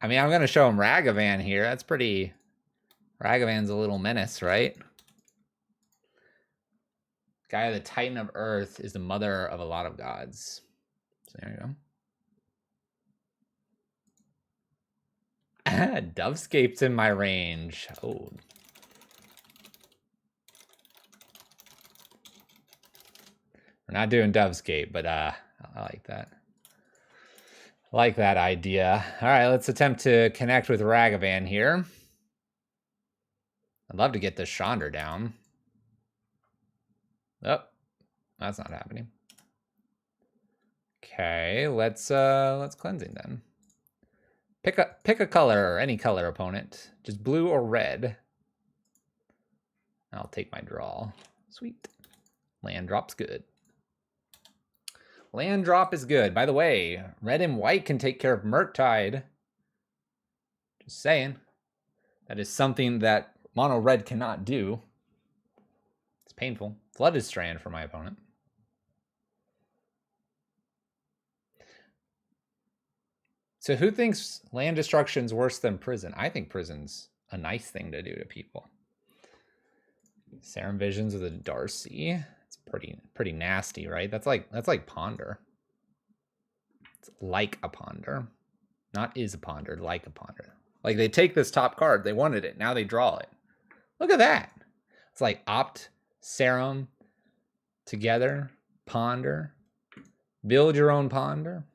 I mean, I'm going to show him Ragavan here. That's pretty... Ragavan's a little menace, right? Gaia, the Titan of Earth, is the mother of a lot of gods. So there you go. Dovescape's in my range. Oh. We're not doing Dovescape, but I like that. I like that idea. All right, let's attempt to connect with Ragavan here. I'd love to get this Chandra down. Oh, that's not happening. Okay, let's cleansing then. Pick a color, any color, opponent. Just blue or red. I'll take my draw. Sweet. Land drop's good. Land drop is good. By the way, red and white can take care of Murktide. Just saying. That is something that mono red cannot do. It's painful. Flooded Strand for my opponent. So who thinks land destruction's worse than prison? I think prison's a nice thing to do to people. Serum Visions of the Darcy. It's pretty nasty, right? That's like Ponder. It's like a Ponder. Not is a Ponder, like a Ponder. Like they take this top card, they wanted it, now they draw it. Look at that. It's like Opt, Serum, together, Ponder. Build your own Ponder.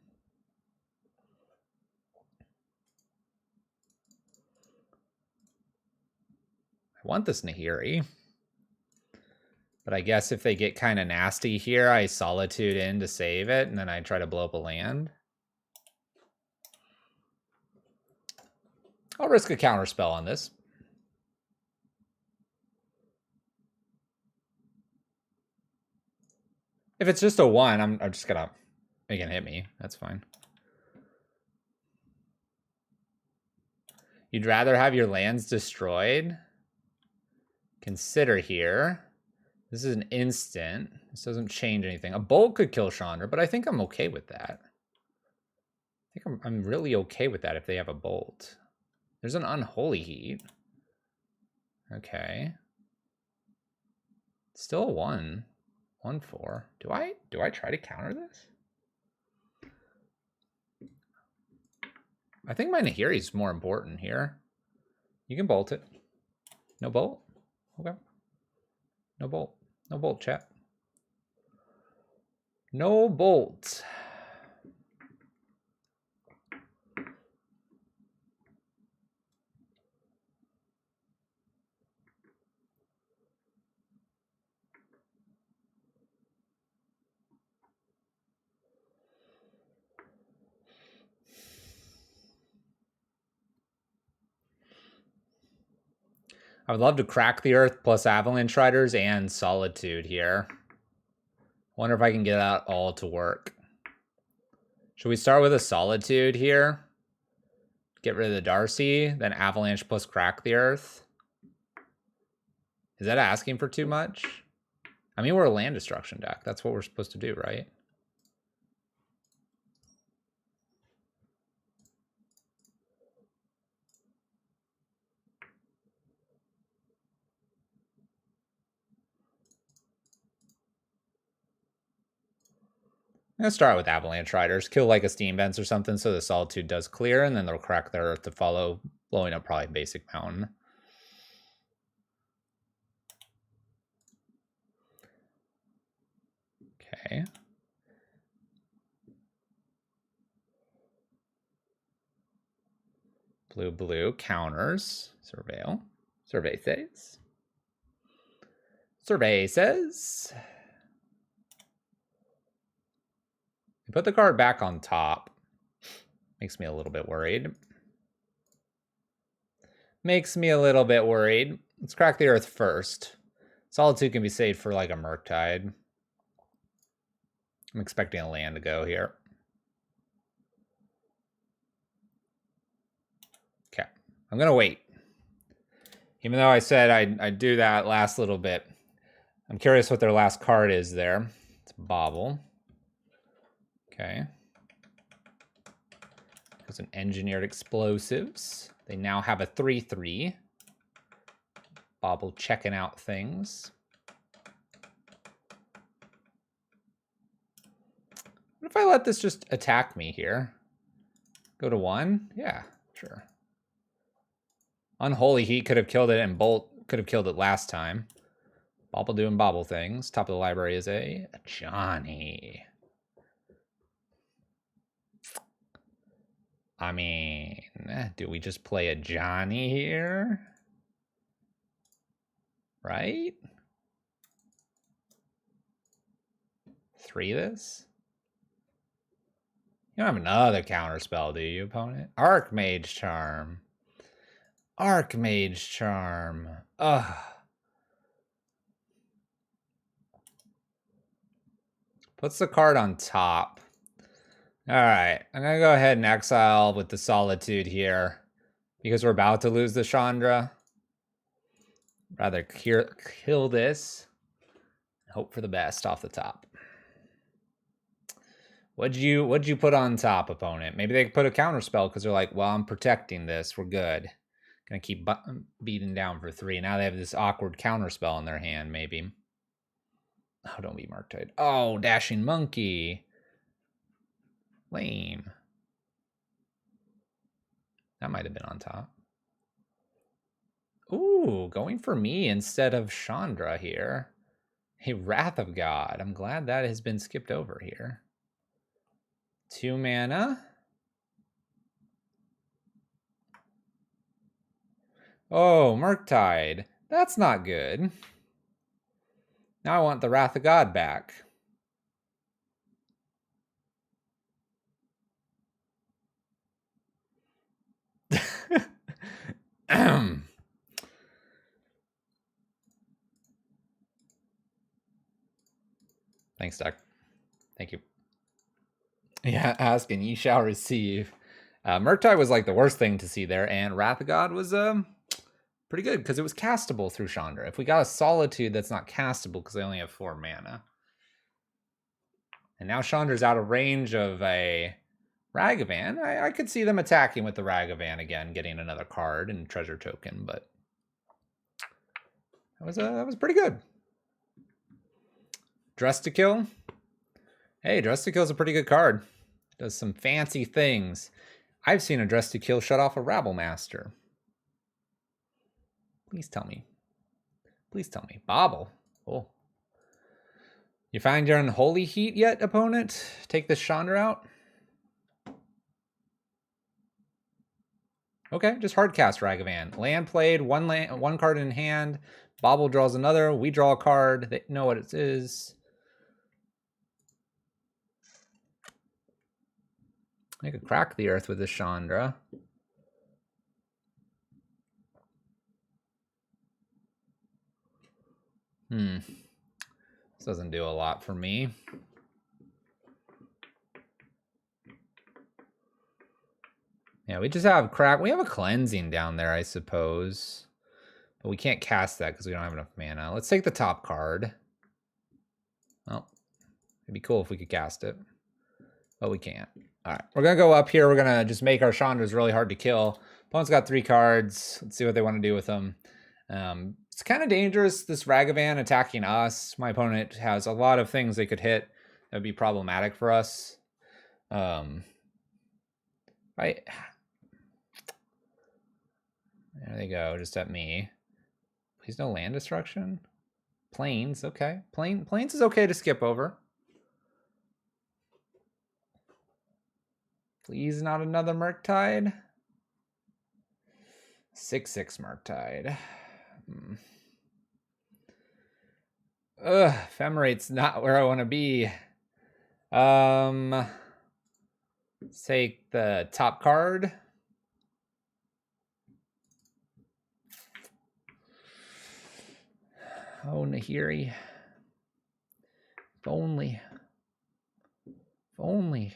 I want this Nahiri. But I guess if they get kind of nasty here, I Solitude in to save it, and then I try to blow up a land. I'll risk a counterspell on this. If it's just a 1, I'm just gonna make it hit me. That's fine. You'd rather have your lands destroyed? Consider here. This is an instant. This doesn't change anything. A bolt could kill Chandra, but I think I'm okay with that. I think I'm really okay with that if they have a bolt. There's an Unholy Heat. Okay. Still a 1. 1/4. Do I try to counter this? I think my Nahiri is more important here. You can bolt it. No bolt? Okay. No bolt. No bolt, chat. No bolt. I would love to crack the earth plus Avalanche Riders and Solitude here. Wonder if I can get that all to work. Should we start with a Solitude here? Get rid of the Darcy, then Avalanche plus crack the earth. Is that asking for too much? I mean, we're a land destruction deck. That's what we're supposed to do, right? I'm going to start with Avalanche Riders. Kill like a Steam Vents or something so the Solitude does clear, and then they'll crack their earth to follow, blowing up probably Basic Mountain. Okay. Blue, counters. Surveil. Survey says. Survey says. You put the card back on top. Makes me a little bit worried. Makes me a little bit worried. Let's crack the earth first. Solitude can be saved for like a Murktide. I'm expecting a land to go here. Okay, I'm gonna wait. Even though I said I'd do that last little bit. I'm curious what their last card is there. It's Bobble. Okay. There's an Engineered Explosives. They now have a 3/3. Bobble checking out things. What if I let this just attack me here? Go to 1? Yeah, sure. Unholy Heat could have killed it, and Bolt could have killed it last time. Bobble doing Bobble things. Top of the library is a Johnny. I mean, do we just play a Johnny here? Right? 3 this? You don't have another counterspell, do you, opponent? Archmage Charm. Archmage Charm. Ugh. Puts the card on top. All right, I'm going to go ahead and exile with the Solitude here because we're about to lose the Chandra. Rather kill this. Hope for the best off the top. What'd you put on top, opponent? Maybe they put a counter spell because they're like, well, I'm protecting this. We're good. Gonna keep beating down for 3. Now they have this awkward counter spell in their hand, maybe. Oh, don't be Murktide. Oh, Dashing Monke. Lame. That might have been on top. Ooh, going for me instead of Chandra here. Hey, Wrath of God. I'm glad that has been skipped over here. 2 mana. Oh, Murktide. That's not good. Now I want the Wrath of God back. Thanks, Doc. Thank you. Yeah, ask and ye shall receive. Murktide was like the worst thing to see there, and Wrath of God was pretty good because it was castable through Chandra. If we got a Solitude that's not castable because they only have 4 mana. And now Chandra's out of range of a Ragavan. I could see them attacking with the Ragavan again, getting another card and treasure token, but that was pretty good. Dress to Kill. Hey, Dress to Kill is a pretty good card. Does some fancy things. I've seen a Dress to Kill shut off a Rabblemaster. Please tell me. Please tell me. Bobble. Oh. You find your unholy heat yet, opponent? Take this Chandra out. Okay, just hard cast Ragavan. Land played, one card in hand. Bobble draws another. We draw a card. They know what it is. I could crack the earth with this Chandra. This doesn't do a lot for me. Yeah, we just have crack. We have a cleansing down there, I suppose. But we can't cast that because we don't have enough mana. Let's take the top card. Well, it'd be cool if we could cast it. But we can't. All right, we're going to go up here. We're going to just make our Chandras really hard to kill. Opponent's got 3 cards. Let's see what they want to do with them. It's kind of dangerous, this Ragavan attacking us. My opponent has a lot of things they could hit that would be problematic for us. There they go, just at me. Please no land destruction. Plains, okay. Plains is okay to skip over. Please not another Murktide. 6/6 Murktide. Ephemerate's not where I want to be. Let's take the top card. Oh, Nahiri. If only. If only.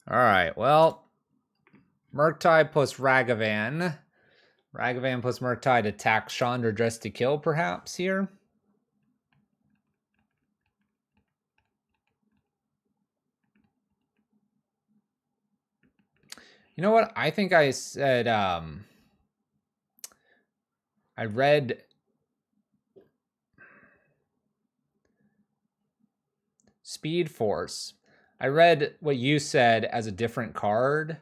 All right, well, Murktide plus Ragavan. Ragavan plus Murktide attacks Chandra Dress to Kill, perhaps, here. You know what? I think I said, I read Speed Force. I read what you said as a different card,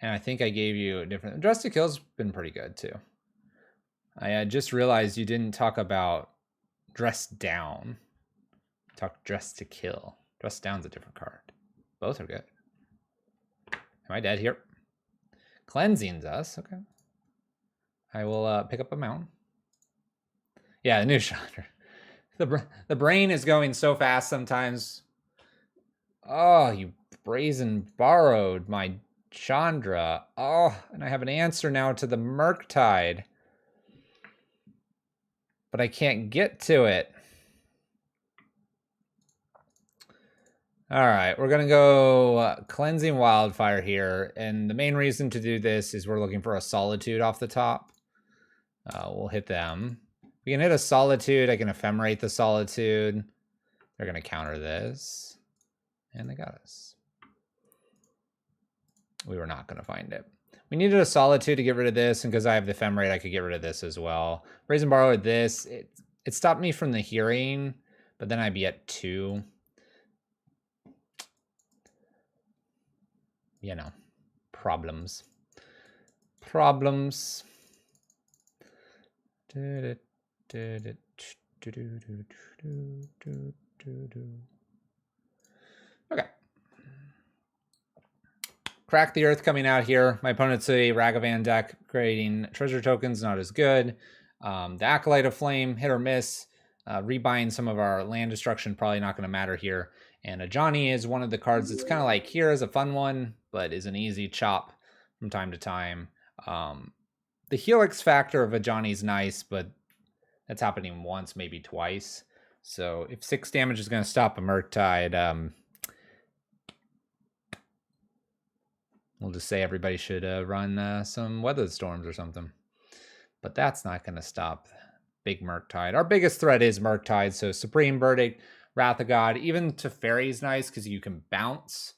and I think I gave you a different... Dress to Kill's been pretty good, too. I just realized you didn't talk about Dress Down. Talk Dress to Kill. Dress Down's a different card. Both are good. Am I dead here? Cleansing's us. Okay. I will pick up a mountain. Yeah, the new Chandra. The brain is going so fast sometimes. Oh, you brazen borrowed my Chandra. Oh, and I have an answer now to the Murktide. But I can't get to it. All right, we're going to go Cleansing Wildfire here. And the main reason to do this is we're looking for a Solitude off the top. We'll hit them. We can hit a Solitude. I can Ephemerate the Solitude. They're going to counter this. And they got us. We were not going to find it. We needed a Solitude to get rid of this, and because I have the Ephemerate, I could get rid of this as well. Raise and Borrow with this. It stopped me from the hearing, but then I'd be at 2. You know, problems. Problems. Okay. Crack the Earth coming out here. My opponent's a Ragavan deck. Creating treasure tokens, not as good. The Acolyte of Flame, hit or miss. Rebuying some of our land destruction, probably not going to matter here. And Ajani is one of the cards that's kind of like, here is a fun one, but is an easy chop from time to time. The Helix factor of Ajani is nice, but that's happening once, maybe twice. So if 6 damage is going to stop a Murktide, we'll just say everybody should run some Weather Storms or something. But that's not going to stop big Murktide. Our biggest threat is Murktide, so Supreme Verdict, Wrath of God, even Teferi is nice because you can bounce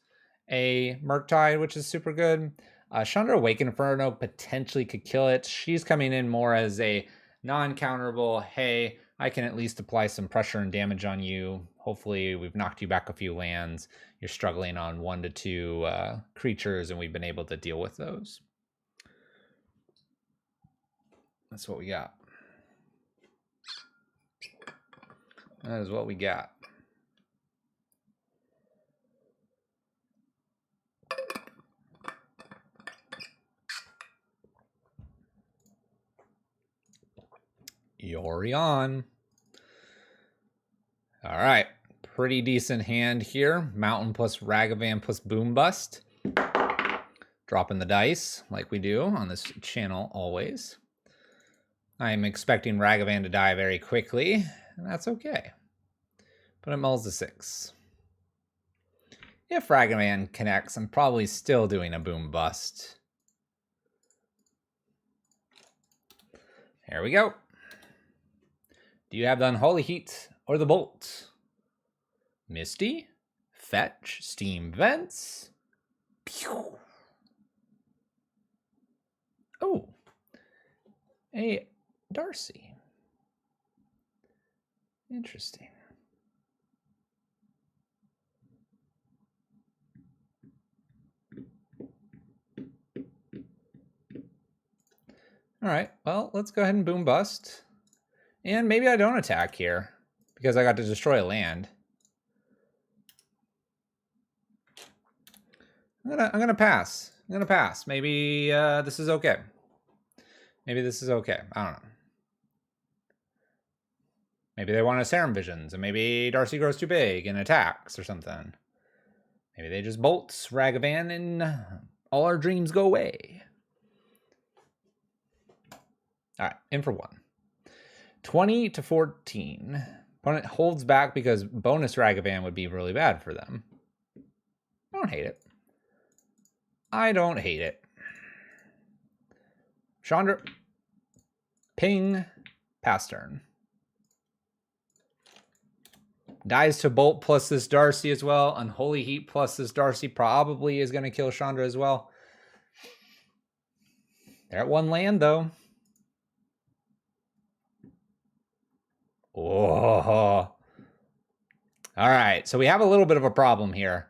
a Murktide, which is super good. Chandra Awakened Inferno potentially could kill it. She's coming in more as a non-counterable, hey, I can at least apply some pressure and damage on you. Hopefully we've knocked you back a few lands. You're struggling on 1 to 2 creatures, and we've been able to deal with those. That's what we got. That is what we got. Yorion. All right. Pretty decent hand here. Mountain plus Ragavan plus Boom Bust. Dropping the dice like we do on this channel always. I'm expecting Ragavan to die very quickly, and that's okay. But it mulls to 6. If Ragavan connects, I'm probably still doing a Boom Bust. Here we go. Do you have the Unholy Heat or the Bolt? Misty, Fetch, Steam Vents. Pew. Oh, a Darcy. Interesting. All right, well, let's go ahead and Boom Bust. And maybe I don't attack here because I got to destroy a land. I'm gonna pass. I'm gonna pass. Maybe this is okay. Maybe this is okay. I don't know. Maybe they want a Serum Visions, and maybe Darcy grows too big and attacks or something. Maybe they just bolts Ragavan and all our dreams go away. All right, in for 1. 20 to 14. Opponent holds back because bonus Ragavan would be really bad for them. I don't hate it. I don't hate it. Chandra. Ping. Pass turn. Dies to Bolt plus this Darcy as well. Unholy Heat plus this Darcy probably is going to kill Chandra as well. They're at 1 land, though. Oh. All right, so we have a little bit of a problem here.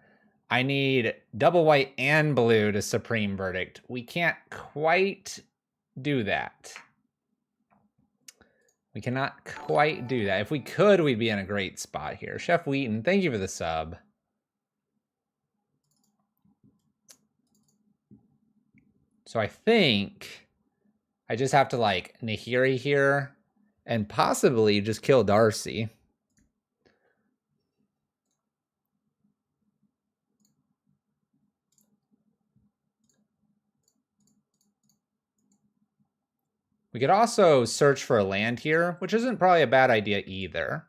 I need double white and blue to Supreme Verdict. We can't quite do that. We cannot quite do that. If we could, we'd be in a great spot here. Chef Wheaton, thank you for the sub. So I think I just have to like Nahiri here and possibly just kill Darcy. We could also search for a land here, which isn't probably a bad idea either.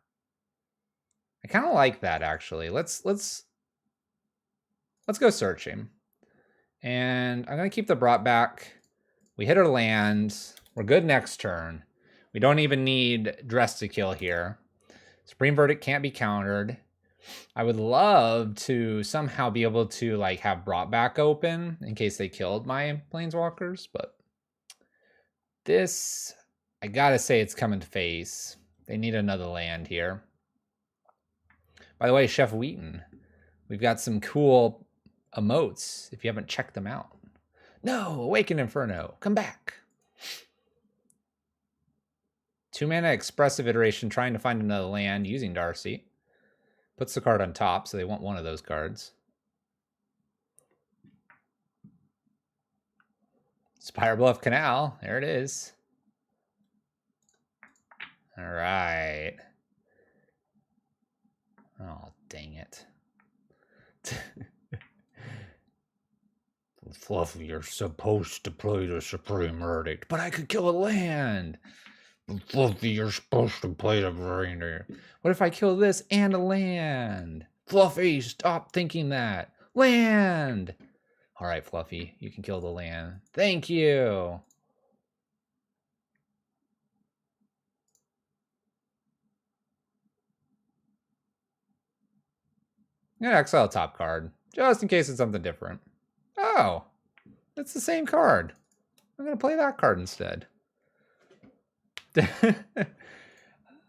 I kind of like that actually. Let's go searching. And I'm gonna keep the brought back. We hit our land. We're good next turn. We don't even need Dress to Kill here. Supreme Verdict can't be countered. I would love to somehow be able to like have Brought Back open in case they killed my Planeswalkers, but this, I gotta say it's coming to face. They need another land here. By the way, Chef Wheaton, we've got some cool emotes if you haven't checked them out. No, Awaken Inferno, come back. 2-mana Expressive Iteration, trying to find another land using Darcy. Puts the card on top, so they want one of those cards. Spire Bluff Canal, there it is. All right. Oh, dang it. Fluffy, you're supposed to play the Supreme Verdict, but I could kill a land. Fluffy, you're supposed to play the Reindeer. What if I kill this and a land? Fluffy, stop thinking that. Land! All right, Fluffy, you can kill the land. Thank you. I'm gonna exile top card, just in case it's something different. Oh, it's the same card. I'm gonna play that card instead.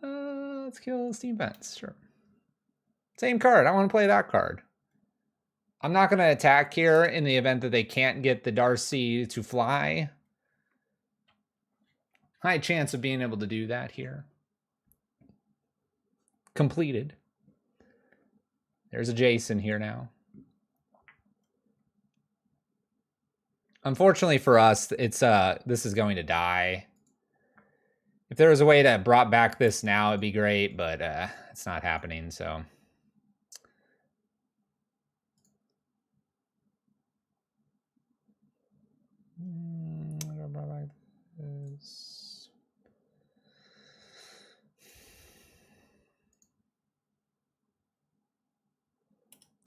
Let's kill Steam Vents, sure. Same card, I wanna play that card. I'm not gonna attack here in the event that they can't get the Darcy to fly. High chance of being able to do that here. Completed. There's a Jason here now. Unfortunately for us, it's this is going to die. If there was a way to brought back this now, it'd be great, but it's not happening, so.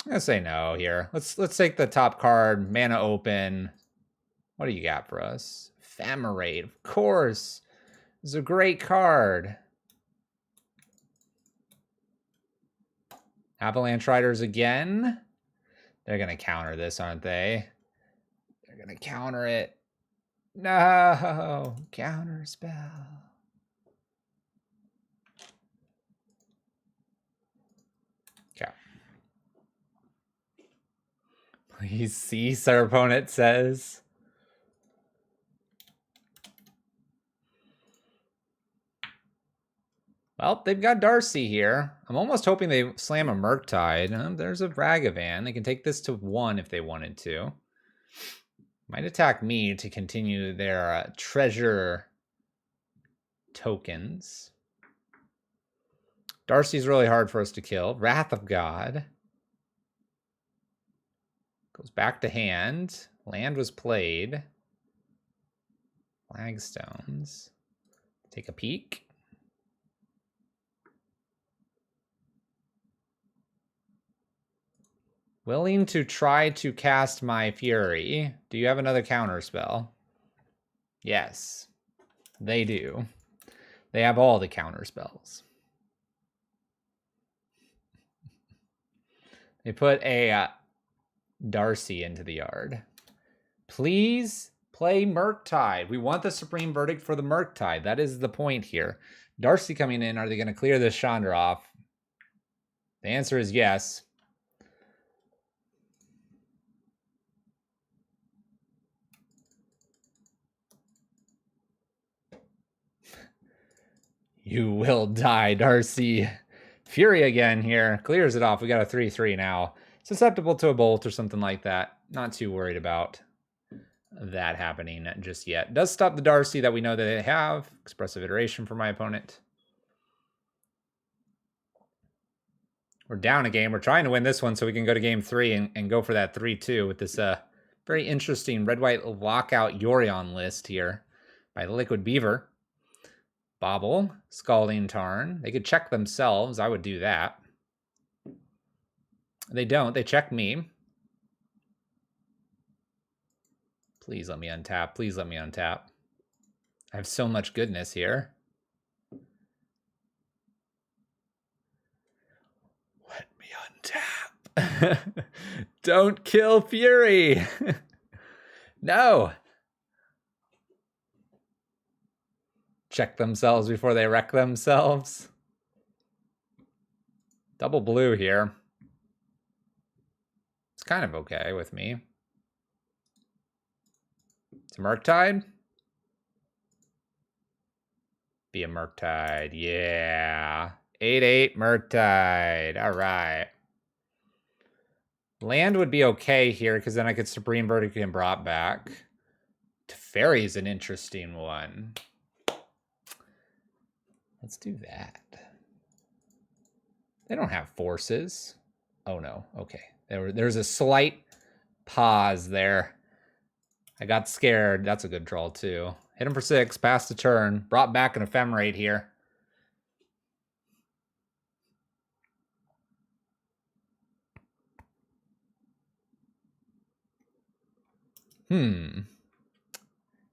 I'm gonna say no here. Let's take the top card, mana open. What do you got for us? Ephemerate, of course. This is a great card. Avalanche Riders again. They're gonna counter this, aren't they? They're gonna counter it. No, counter spell. Okay. Please cease, our opponent says. Well, they've got Darcy here. I'm almost hoping they slam a Murktide. There's a Ragavan. They can take this to 1 if they wanted to. Might attack me to continue their treasure tokens. Darcy's really hard for us to kill. Wrath of God. Goes back to hand. Land was played. Flagstones. Take a peek. Willing to try to cast my Fury. Do you have another counter spell? Yes, they do. They have all the counter spells. They put a Darcy into the yard. Please play Murktide. We want the Supreme Verdict for the Murktide. That is the point here. Darcy coming in, are they going to clear this Chandra off? The answer is yes. You will die, Darcy. Fury again here. Clears it off. We got a 3/3 now. Susceptible to a bolt or something like that. Not too worried about that happening just yet. Does stop the Darcy that we know that they have. Expressive Iteration for my opponent. We're down a game. We're trying to win this one so we can go to game 3 and go for that 3-2 with this very interesting red-white lockout Yorion list here by Liquid Beaver. Bobble, Scalding Tarn. They could check themselves. I would do that. They don't. They check me. Please let me untap. Please let me untap. I have so much goodness here. Don't kill Fury. No. Check themselves before they wreck themselves. Double blue here. It's kind of okay with me. It's a Murktide. Be a Murktide. Yeah. 8/8 Murktide. All right. Land would be okay here because then I could Supreme Verdict and brought back. Teferi is an interesting one. Let's do that. They don't have forces. Oh no. Okay. There's a slight pause there. I got scared. That's a good draw too. Hit him for 6. Pass the turn. Brought back an Ephemerate here.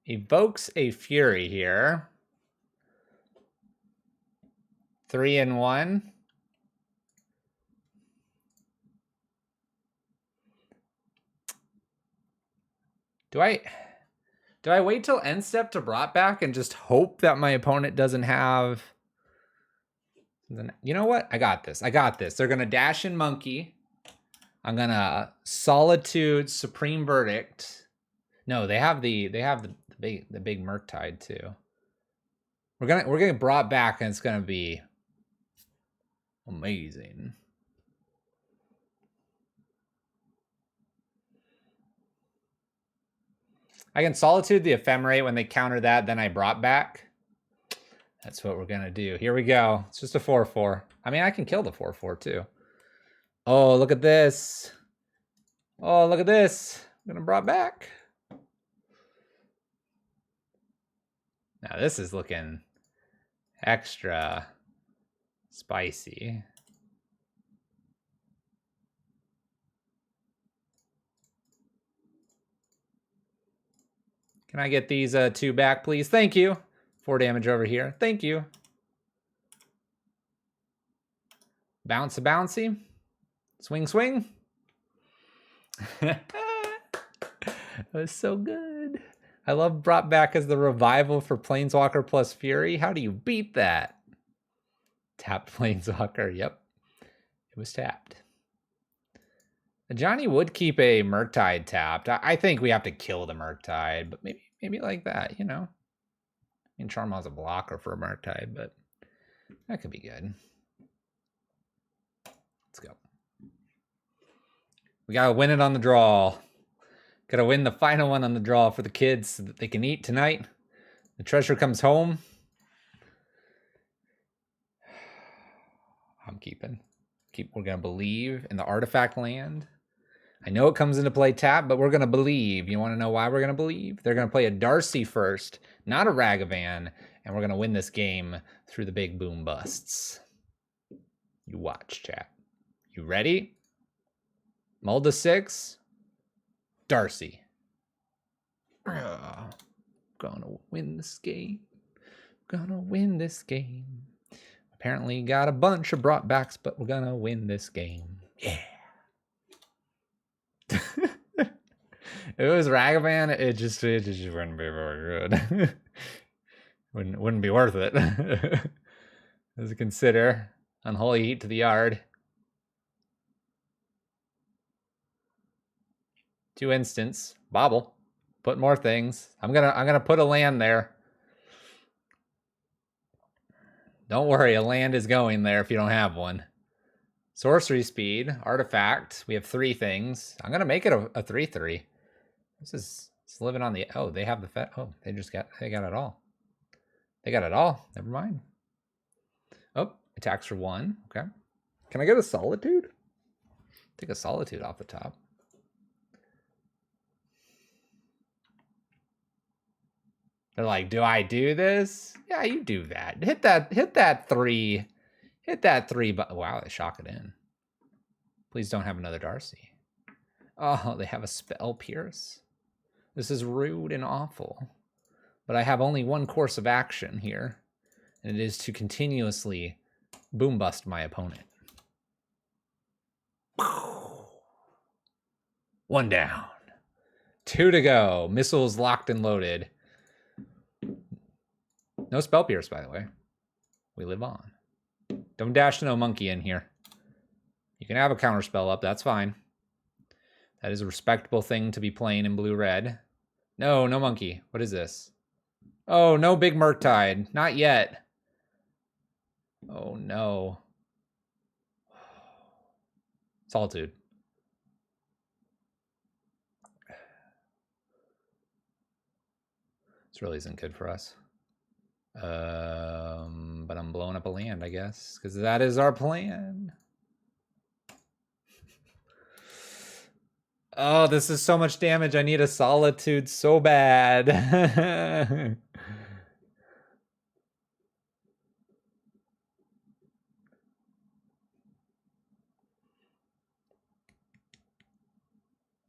Evokes a Fury here. 3 and 1. Do I wait till end step to brought back and just hope that my opponent doesn't have... You know what? I got this. They're going to dash in Monke. I'm going to Solitude Supreme Verdict. No, they have the big Murktide too. We're gonna brought back and it's gonna be amazing. I can Solitude the Ephemerate when they counter that, then I brought back. That's what we're gonna do. Here we go. It's just a 4/4. I mean, I can kill the 4/4 too. Oh, look at this. Oh, look at this. I'm gonna brought back. Now this is looking extra spicy. Can I get these 2 back, please? Thank you. 4 damage over here. Thank you. Bounce a bouncy. Swing, swing. That was so good. I love brought back as the revival for Planeswalker plus Fury. How do you beat that? Tapped Planeswalker. Yep. It was tapped. Johnny would keep a Murktide tapped. I think we have to kill the Murktide, but maybe like that, you know? I mean, Charmal's a blocker for a Murktide, but that could be good. Let's go. We gotta win it on the draw. Gotta win the final one on the draw for the kids so that they can eat tonight. The treasure comes home. I'm keeping. We're gonna believe in the artifact land. I know it comes into play tap, but we're gonna believe. You wanna know why we're gonna believe? They're gonna play a Darcy first, not a Ragavan, and we're gonna win this game through the big boom busts. You watch, chat. You ready? Mull to 6. Darcy. Gonna win this game. Gonna win this game. Apparently got a bunch of brought backs, but we're gonna win this game. Yeah. If it was Ragavan, it just wouldn't be very good. wouldn't be worth it. As a consider. Unholy Heat to the yard. 2 instants. Bobble. Put more things. I'm gonna put a land there. Don't worry, a land is going there if you don't have one. Sorcery speed, artifact. We have 3 things. I'm gonna make it a 3/3. This is living on the... Oh, they have the fet. Oh, they got it all. They got it all. Never mind. Oh, attacks for 1. Okay. Can I get a Solitude? Take a Solitude off the top. They're like, do I do this? Yeah, you do that. Hit that 3. Hit that 3. But wow, they shock it in. Please don't have another Darcy. Oh, they have a Spell Pierce. This is rude and awful. But I have only one course of action here. And it is to continuously boom bust my opponent. 1 down. 2 to go. Missiles locked and loaded. No spell pierce, by the way. We live on. Don't dash no monkey in here. You can have a counter spell up. That's fine. That is a respectable thing to be playing in blue-red. No, no monkey. What is this? Oh, no big Murktide. Not yet. Oh, no. Solitude. This really isn't good for us. But I'm blowing up a land, I guess, because that is our plan. Oh, this is so much damage. I need a Solitude so bad. I'm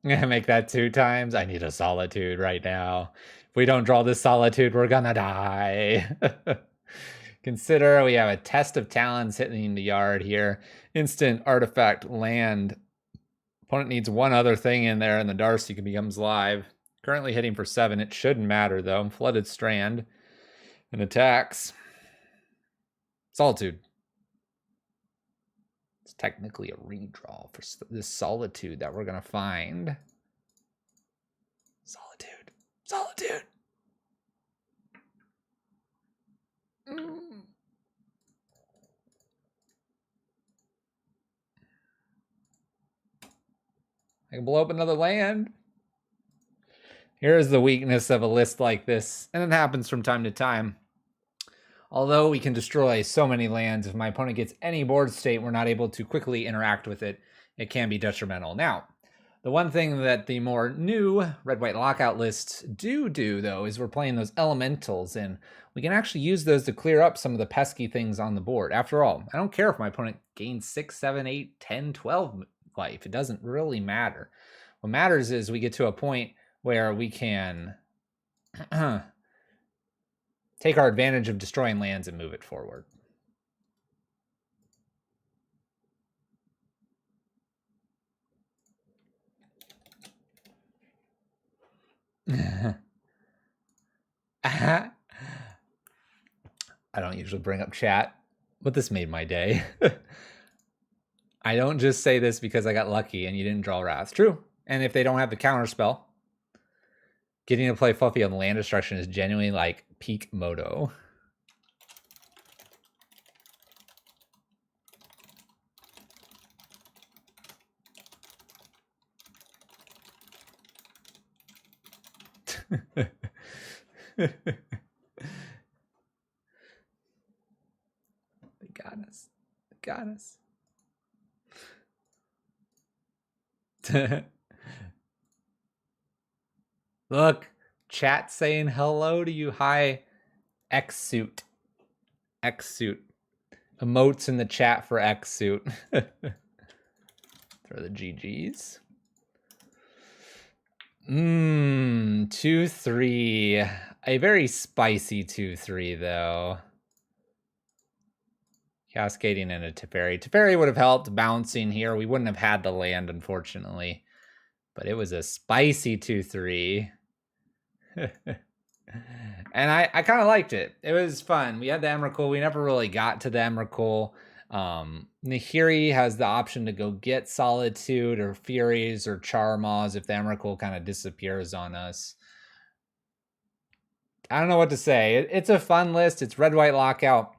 gonna make that 2 times. I need a Solitude right now. If we don't draw this Solitude, we're gonna die. Consider we have a Test of Talons hitting the yard here. Instant artifact land. Opponent needs one other thing in there, and the Darcy becomes live. Currently hitting for 7. It shouldn't matter, though. Flooded Strand. And attacks. Solitude. It's technically a redraw for this Solitude that we're going to find. Solitude. Solitude. I can blow up another land. Here's the weakness of a list like this, and it happens from time to time. Although we can destroy so many lands, if my opponent gets any board state, we're not able to quickly interact with it. It can be detrimental. Now, the one thing that the more new red-white lockout lists do, though, is we're playing those elementals, and we can actually use those to clear up some of the pesky things on the board. After all, I don't care if my opponent gains 6, 7, 8, 10, 12 life. It doesn't really matter. What matters is we get to a point where we can take our advantage of destroying lands and move it forward. I don't usually bring up chat, but this made my day. I don't just say this because I got lucky and you didn't draw Wrath. True. And if they don't have the counter spell, getting to play Fluffy on land destruction is genuinely like peak moto. They got us. They got us. Look, chat saying hello to you. Hi, X-Suit. X-Suit. Emotes in the chat for X-Suit. Throw the GGs. 2-3. A very spicy 2-3, though. Cascading in a Teferi. Teferi would have helped bouncing here. We wouldn't have had the land, unfortunately. But it was a spicy 2-3. And I kind of liked it. It was fun. We had the Emrakul. We never really got to the Emrakul. Nahiri has the option to go get Solitude or Furies or Charmaws if the Emrakul kind of disappears on us. I don't know what to say. It's a fun list. It's red-white lockout.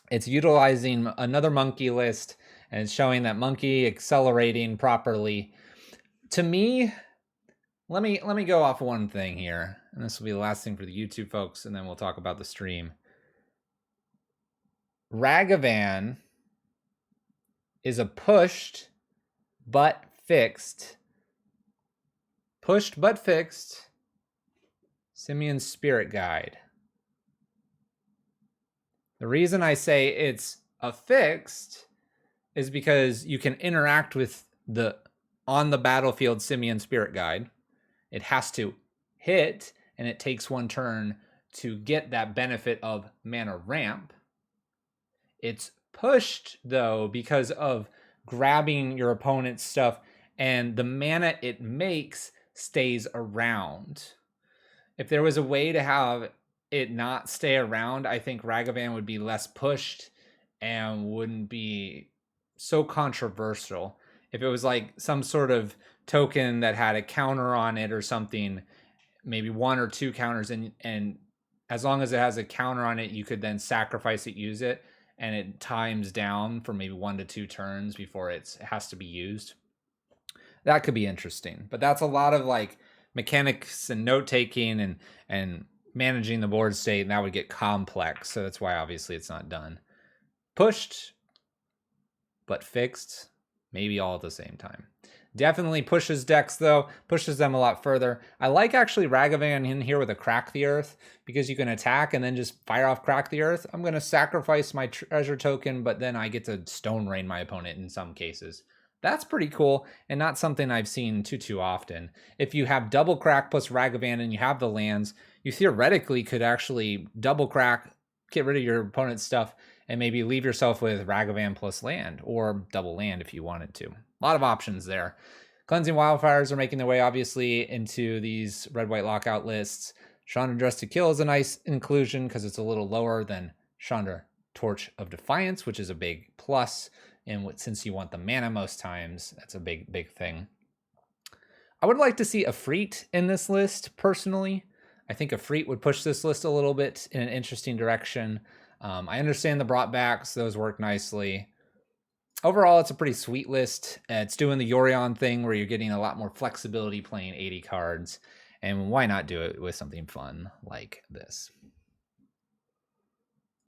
It's utilizing another monkey list, and it's showing that monkey accelerating properly. To me, let me go off one thing here, and this will be the last thing for the YouTube folks, and then we'll talk about the stream. Ragavan is a pushed but fixed Simian Spirit Guide. The reason I say it's a fixed is because you can interact with the on the battlefield Simian Spirit Guide. It has to hit, and it takes 1 turn to get that benefit of mana ramp. It's pushed, though, because of grabbing your opponent's stuff and the mana it makes stays around. If there was a way to have it not stay around, I think Ragavan would be less pushed and wouldn't be so controversial. If it was like some sort of token that had a counter on it or something, maybe 1 or 2 counters, and as long as it has a counter on it, you could then sacrifice it, use it, and it times down for maybe 1 to 2 turns before it has to be used. That could be interesting, but that's a lot of like mechanics and note taking and managing the board state, and that would get complex. So that's why obviously it's not done. Pushed, but fixed, maybe all at the same time. Definitely pushes decks though, pushes them a lot further. I like actually Ragavan in here with a Crack the Earth, because you can attack and then just fire off Crack the Earth. I'm going to sacrifice my treasure token, but then I get to Stone Rain my opponent in some cases. That's pretty cool, and not something I've seen too often. If you have double crack plus Ragavan and you have the lands, you theoretically could actually double crack, get rid of your opponent's stuff, and maybe leave yourself with Ragavan plus land, or double land if you wanted to. A lot of options there. Cleansing Wildfires are making their way, obviously, into these red-white lockout lists. Chandra Dress to Kill is a nice inclusion because it's a little lower than Chandra Torch of Defiance, which is a big plus. And since you want the mana most times, that's a big thing. I would like to see Efreet in this list, personally. I think Efreet would push this list a little bit in an interesting direction. I understand the brought backs. Those work nicely. Overall, it's a pretty sweet list. It's doing the Yorion thing where you're getting a lot more flexibility playing 80 cards. And why not do it with something fun like this?